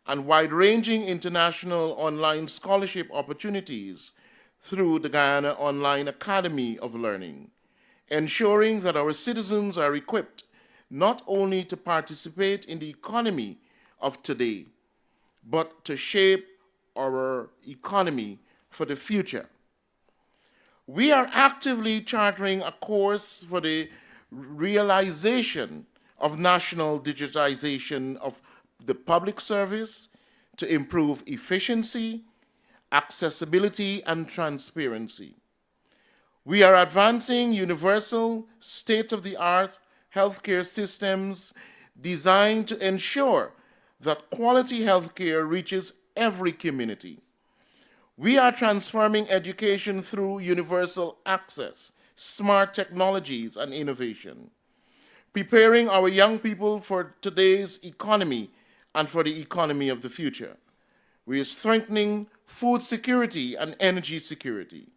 and wide-ranging international online scholarship opportunities through the Guyana Online Academy of Learning, ensuring that our citizens are equipped not only to participate in the economy of today, but to shape our economy for the future. We are actively chartering a course for the realization of national digitization of the public service to improve efficiency, accessibility, and transparency. We are advancing universal, state-of-the-art healthcare systems designed to ensure that quality healthcare reaches every community. We are transforming education through universal access, smart technologies, and innovation, preparing our young people for today's economy and for the economy of the future. We are strengthening food security and energy security.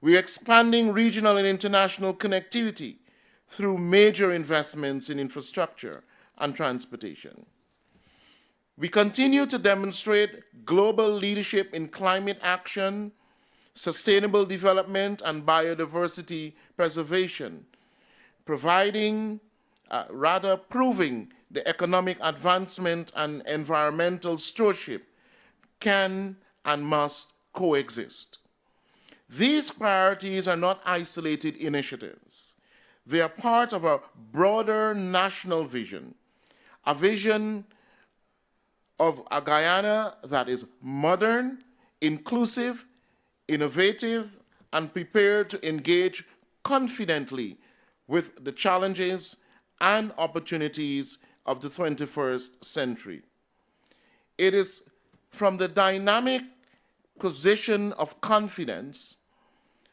We are expanding regional and international connectivity through major investments in infrastructure and transportation. We continue to demonstrate global leadership in climate action, sustainable development, and biodiversity preservation, proving the economic advancement and environmental stewardship can and must coexist. These priorities are not isolated initiatives. They are part of a broader national vision, a vision of a Guyana that is modern, inclusive, innovative, and prepared to engage confidently with the challenges and opportunities of the 21st century. It is from the dynamic position of confidence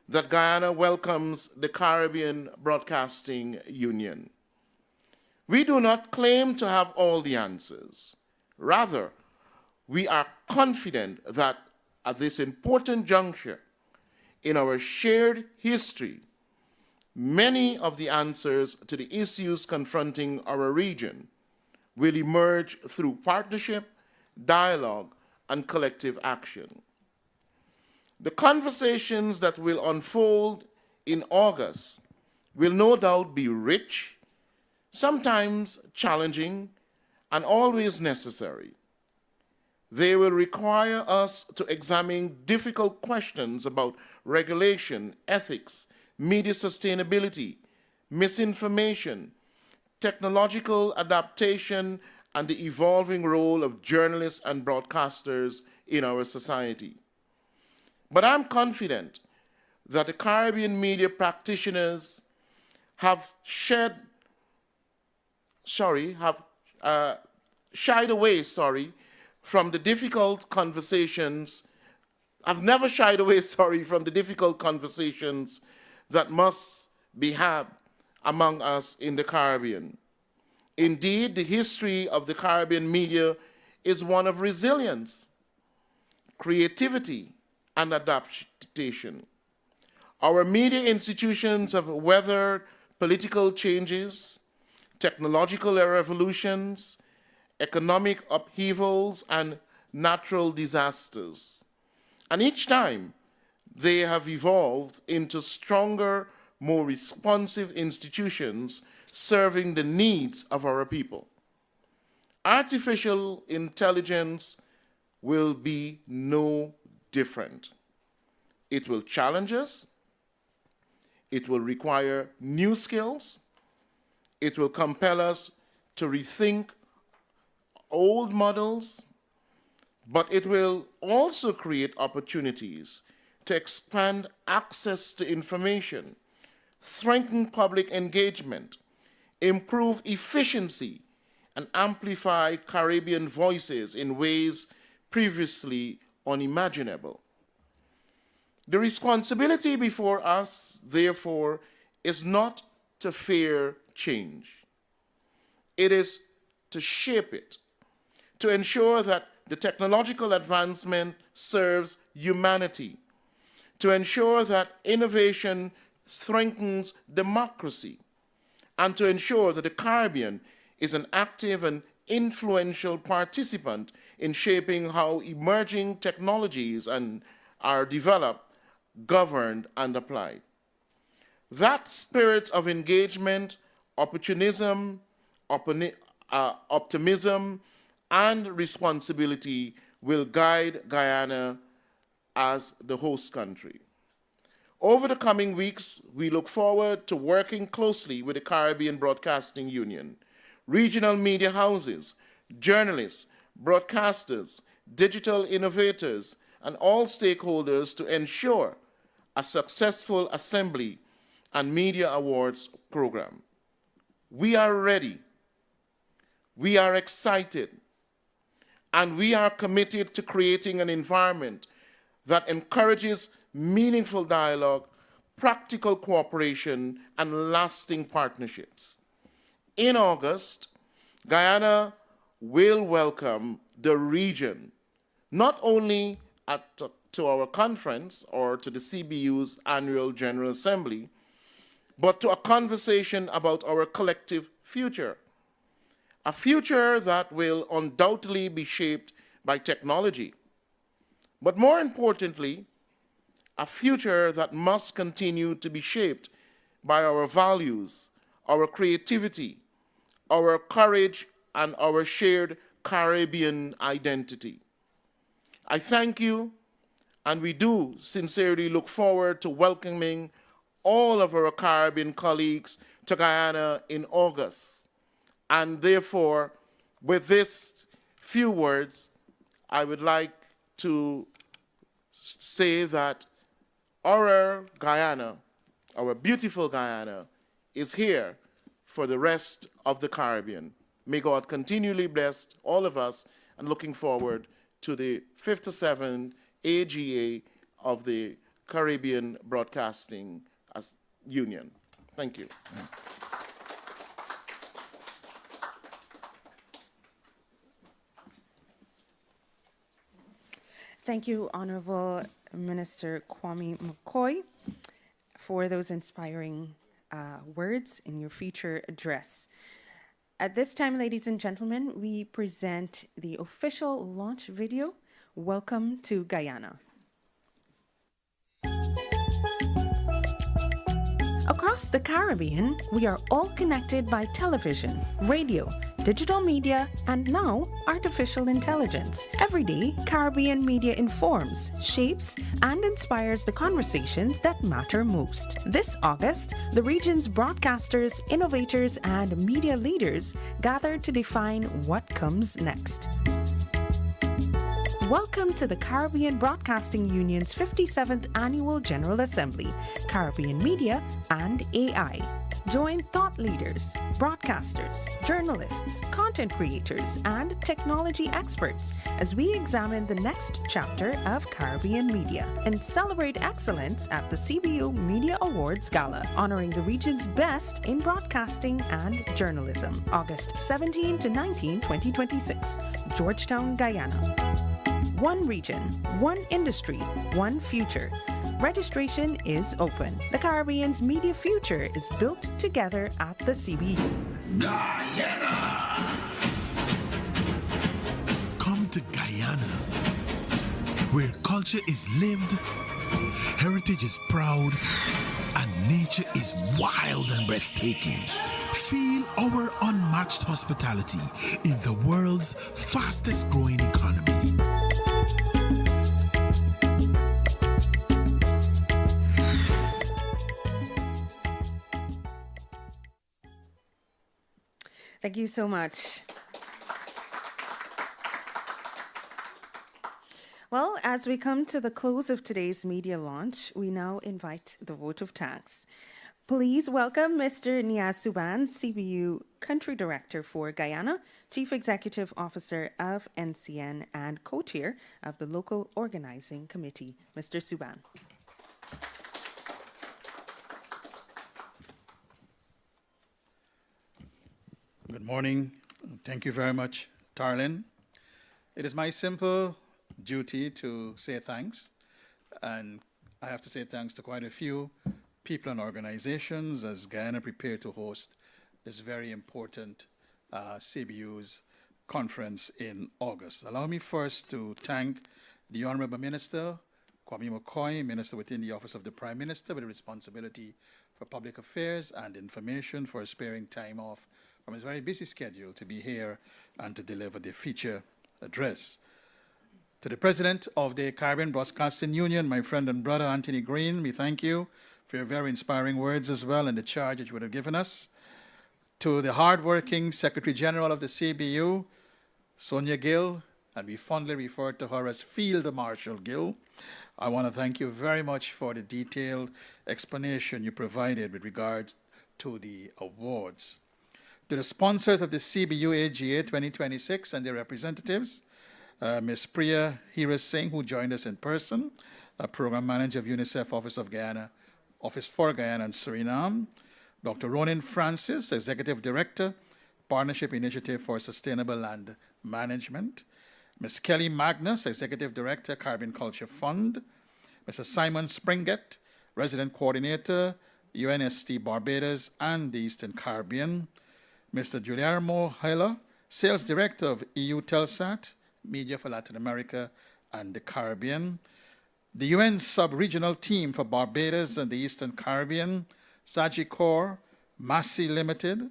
that Guyana welcomes the Caribbean Broadcasting Union. We do not claim to have all the answers. Rather, we are confident that at this important juncture in our shared history, many of the answers to the issues confronting our region will emerge through partnership, dialogue, and collective action. The conversations that will unfold in August will no doubt be rich, sometimes challenging, and always necessary. They will require us to examine difficult questions about regulation, ethics, media sustainability, misinformation, technological adaptation, and the evolving role of journalists and broadcasters in our society. But I'm confident that the Caribbean media practitioners have shied away from the difficult conversations. I've never shied away, from the difficult conversations that must be had among us in the Caribbean. Indeed, the history of the Caribbean media is one of resilience, creativity, and adaptation. Our media institutions have weathered political changes, technological revolutions, economic upheavals, and natural disasters. And each time, they have evolved into stronger, more responsive institutions serving the needs of our people. Artificial intelligence will be no different. It will challenge us. It will require new skills. It will compel us to rethink old models, but it will also create opportunities to expand access to information, strengthen public engagement, improve efficiency, and amplify Caribbean voices in ways previously unimaginable. The responsibility before us, therefore, is not to fear change. It is to shape it, to ensure that the technological advancement serves humanity, to ensure that innovation strengthens democracy, and to ensure that the Caribbean is an active and influential participant in shaping how emerging technologies are developed, governed, and applied. That spirit of engagement, opportunism, optimism, and responsibility will guide Guyana as the host country. Over the coming weeks, we look forward to working closely with the Caribbean Broadcasting Union, regional media houses, journalists, broadcasters, digital innovators, and all stakeholders to ensure a successful assembly and media awards program. We are ready, we are excited, and we are committed to creating an environment that encourages meaningful dialogue, practical cooperation, and lasting partnerships. In August, Guyana will welcome the region, not only to our conference or to the CBU's annual General Assembly, but to a conversation about our collective future. A future that will undoubtedly be shaped by technology, but more importantly, a future that must continue to be shaped by our values, our creativity, our courage, and our shared Caribbean identity. I thank you, and we do sincerely look forward to welcoming all of our Caribbean colleagues to Guyana in August. And therefore, with these few words, I would like to say that our Guyana, our beautiful Guyana, is here for the rest of the Caribbean. May God continually bless all of us, and looking forward to the 57th AGA of the Caribbean Broadcasting Union. Thank you. Thank you, Honorable Minister Kwame McCoy, for those inspiring words in your feature address. At this time, ladies and gentlemen, we present the official launch video, Welcome to Guyana. Across the Caribbean, we are all connected by television, radio, digital media, and now artificial intelligence. Every day, Caribbean media informs, shapes, and inspires the conversations that matter most. This August, the region's broadcasters, innovators, and media leaders gather to define what comes next. Welcome to the Caribbean Broadcasting Union's 57th Annual General Assembly, Caribbean Media and AI. Join thought leaders, broadcasters, journalists, content creators, and technology experts as we examine the next chapter of Caribbean media and celebrate excellence at the CBU Media Awards Gala, honoring the region's best in broadcasting and journalism. August 17 to 19, 2026, Georgetown, Guyana. One region, one industry, one future. Registration is open. The Caribbean's media future is built together at the CBU. Guyana! Come to Guyana, where culture is lived, heritage is proud, and nature is wild and breathtaking. Feel our unmatched hospitality in the world's fastest growing economy. Thank you so much. Well, as we come to the close of today's media launch, we now invite the vote of thanks. Please welcome Mr. Niaz Suban, CBU Country Director for Guyana, Chief Executive Officer of NCN, and co-chair of the Local Organizing Committee. Mr. Suban. Good morning. Thank you very much, Tarlin. It is my simple duty to say thanks, and I have to say thanks to quite a few people and organizations as Guyana prepare to host this very important CBU's conference in August. Allow me first to thank the Honorable Minister, Kwame McCoy, Minister within the Office of the Prime Minister with responsibility for Public Affairs and Information, for sparing time off from his very busy schedule to be here and to deliver the feature address. To the President of the Caribbean Broadcasting Union, my friend and brother Anthony Green, we thank you for your very inspiring words as well and the charge that you would have given us. To the hardworking Secretary General of the CBU, Sonia Gill, and we fondly refer to her as Field Marshal Gill, I want to thank you very much for the detailed explanation you provided with regards to the awards. To the sponsors of the CBU AGA 2026 and their representatives, Ms. Priya Hira Singh, who joined us in person, Program Manager of UNICEF Office for Guyana and Suriname, Dr. Ronin Francis, Executive Director, Partnership Initiative for Sustainable Land Management, Ms. Kelly Magnus, Executive Director, Caribbean Culture Fund, Mr. Simon Springett, Resident Coordinator, UNST Barbados and the Eastern Caribbean, Mr. Guillermo Heller, Sales Director of EU Telsat, Media for Latin America and the Caribbean, the UN Sub-Regional Team for Barbados and the Eastern Caribbean, Sagicor, Massey Limited,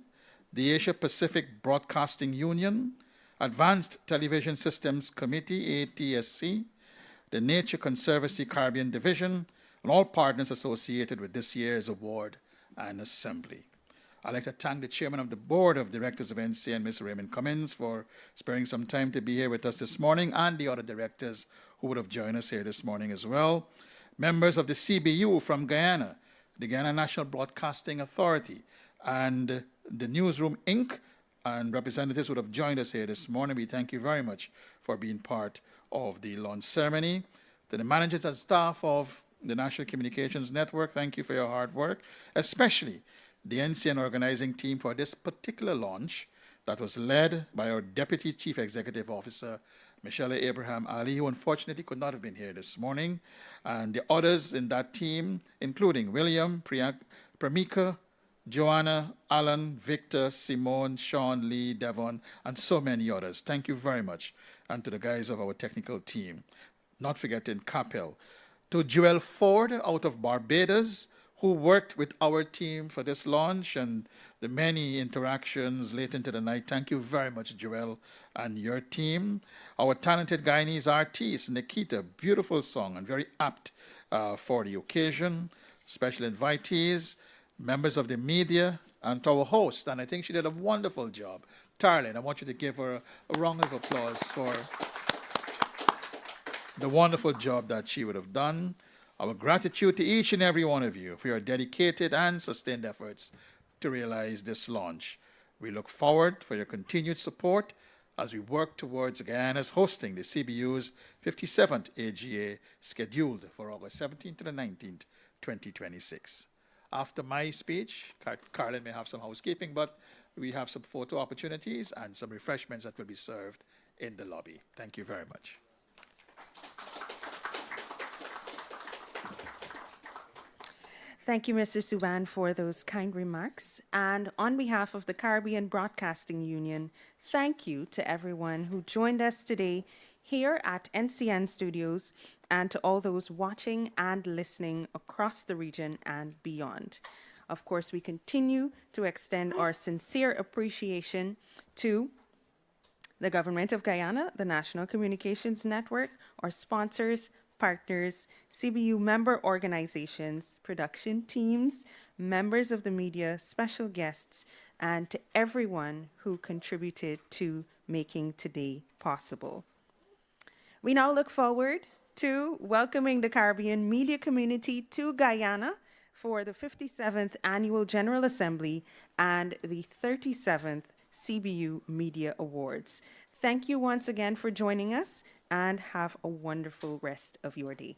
the Asia Pacific Broadcasting Union, Advanced Television Systems Committee, ATSC, the Nature Conservancy Caribbean Division, and all partners associated with this year's award and assembly. I'd like to thank the Chairman of the Board of Directors of NCN, Ms. Raymond Cummins, for sparing some time to be here with us this morning, and the other directors who would have joined us here this morning as well. Members of the CBU from Guyana, the Guyana National Broadcasting Authority, and the Newsroom Inc., and representatives would have joined us here this morning. We thank you very much for being part of the launch ceremony. To the managers and staff of the National Communications Network, thank you for your hard work, especially the NCN organizing team for this particular launch that was led by our Deputy Chief Executive Officer, Michelle Abraham Ali, who unfortunately could not have been here this morning, and the others in that team, including William, Pramika, Joanna, Alan, Victor, Simone, Sean, Lee, Devon, and so many others. Thank you very much. And to the guys of our technical team, not forgetting Capel. To Joel Ford out of Barbados, who worked with our team for this launch and the many interactions late into the night. Thank you very much, Joel, and your team. Our talented Guyanese artist, Nikita, beautiful song and very apt for the occasion. Special invitees, members of the media, and to our host, and I think she did a wonderful job. Tarlin, I want you to give her a round of applause for the wonderful job that she would have done. Our gratitude to each and every one of you for your dedicated and sustained efforts to realize this launch. We look forward for your continued support as we work towards Guyana's hosting the CBU's 57th AGA, scheduled for August 17th to the 19th, 2026. After my speech, Carlin may have some housekeeping, but we have some photo opportunities and some refreshments that will be served in the lobby. Thank you very much. Thank you, Mr. Suban, for those kind remarks. And on behalf of the Caribbean Broadcasting Union, thank you to everyone who joined us today here at NCN Studios, and to all those watching and listening across the region and beyond. Of course, we continue to extend our sincere appreciation to the Government of Guyana, the National Communications Network, our sponsors, partners, CBU member organizations, production teams, members of the media, special guests, and to everyone who contributed to making today possible. We now look forward to welcoming the Caribbean media community to Guyana for the 57th Annual General Assembly and the 37th CBU Media Awards. Thank you once again for joining us and have a wonderful rest of your day.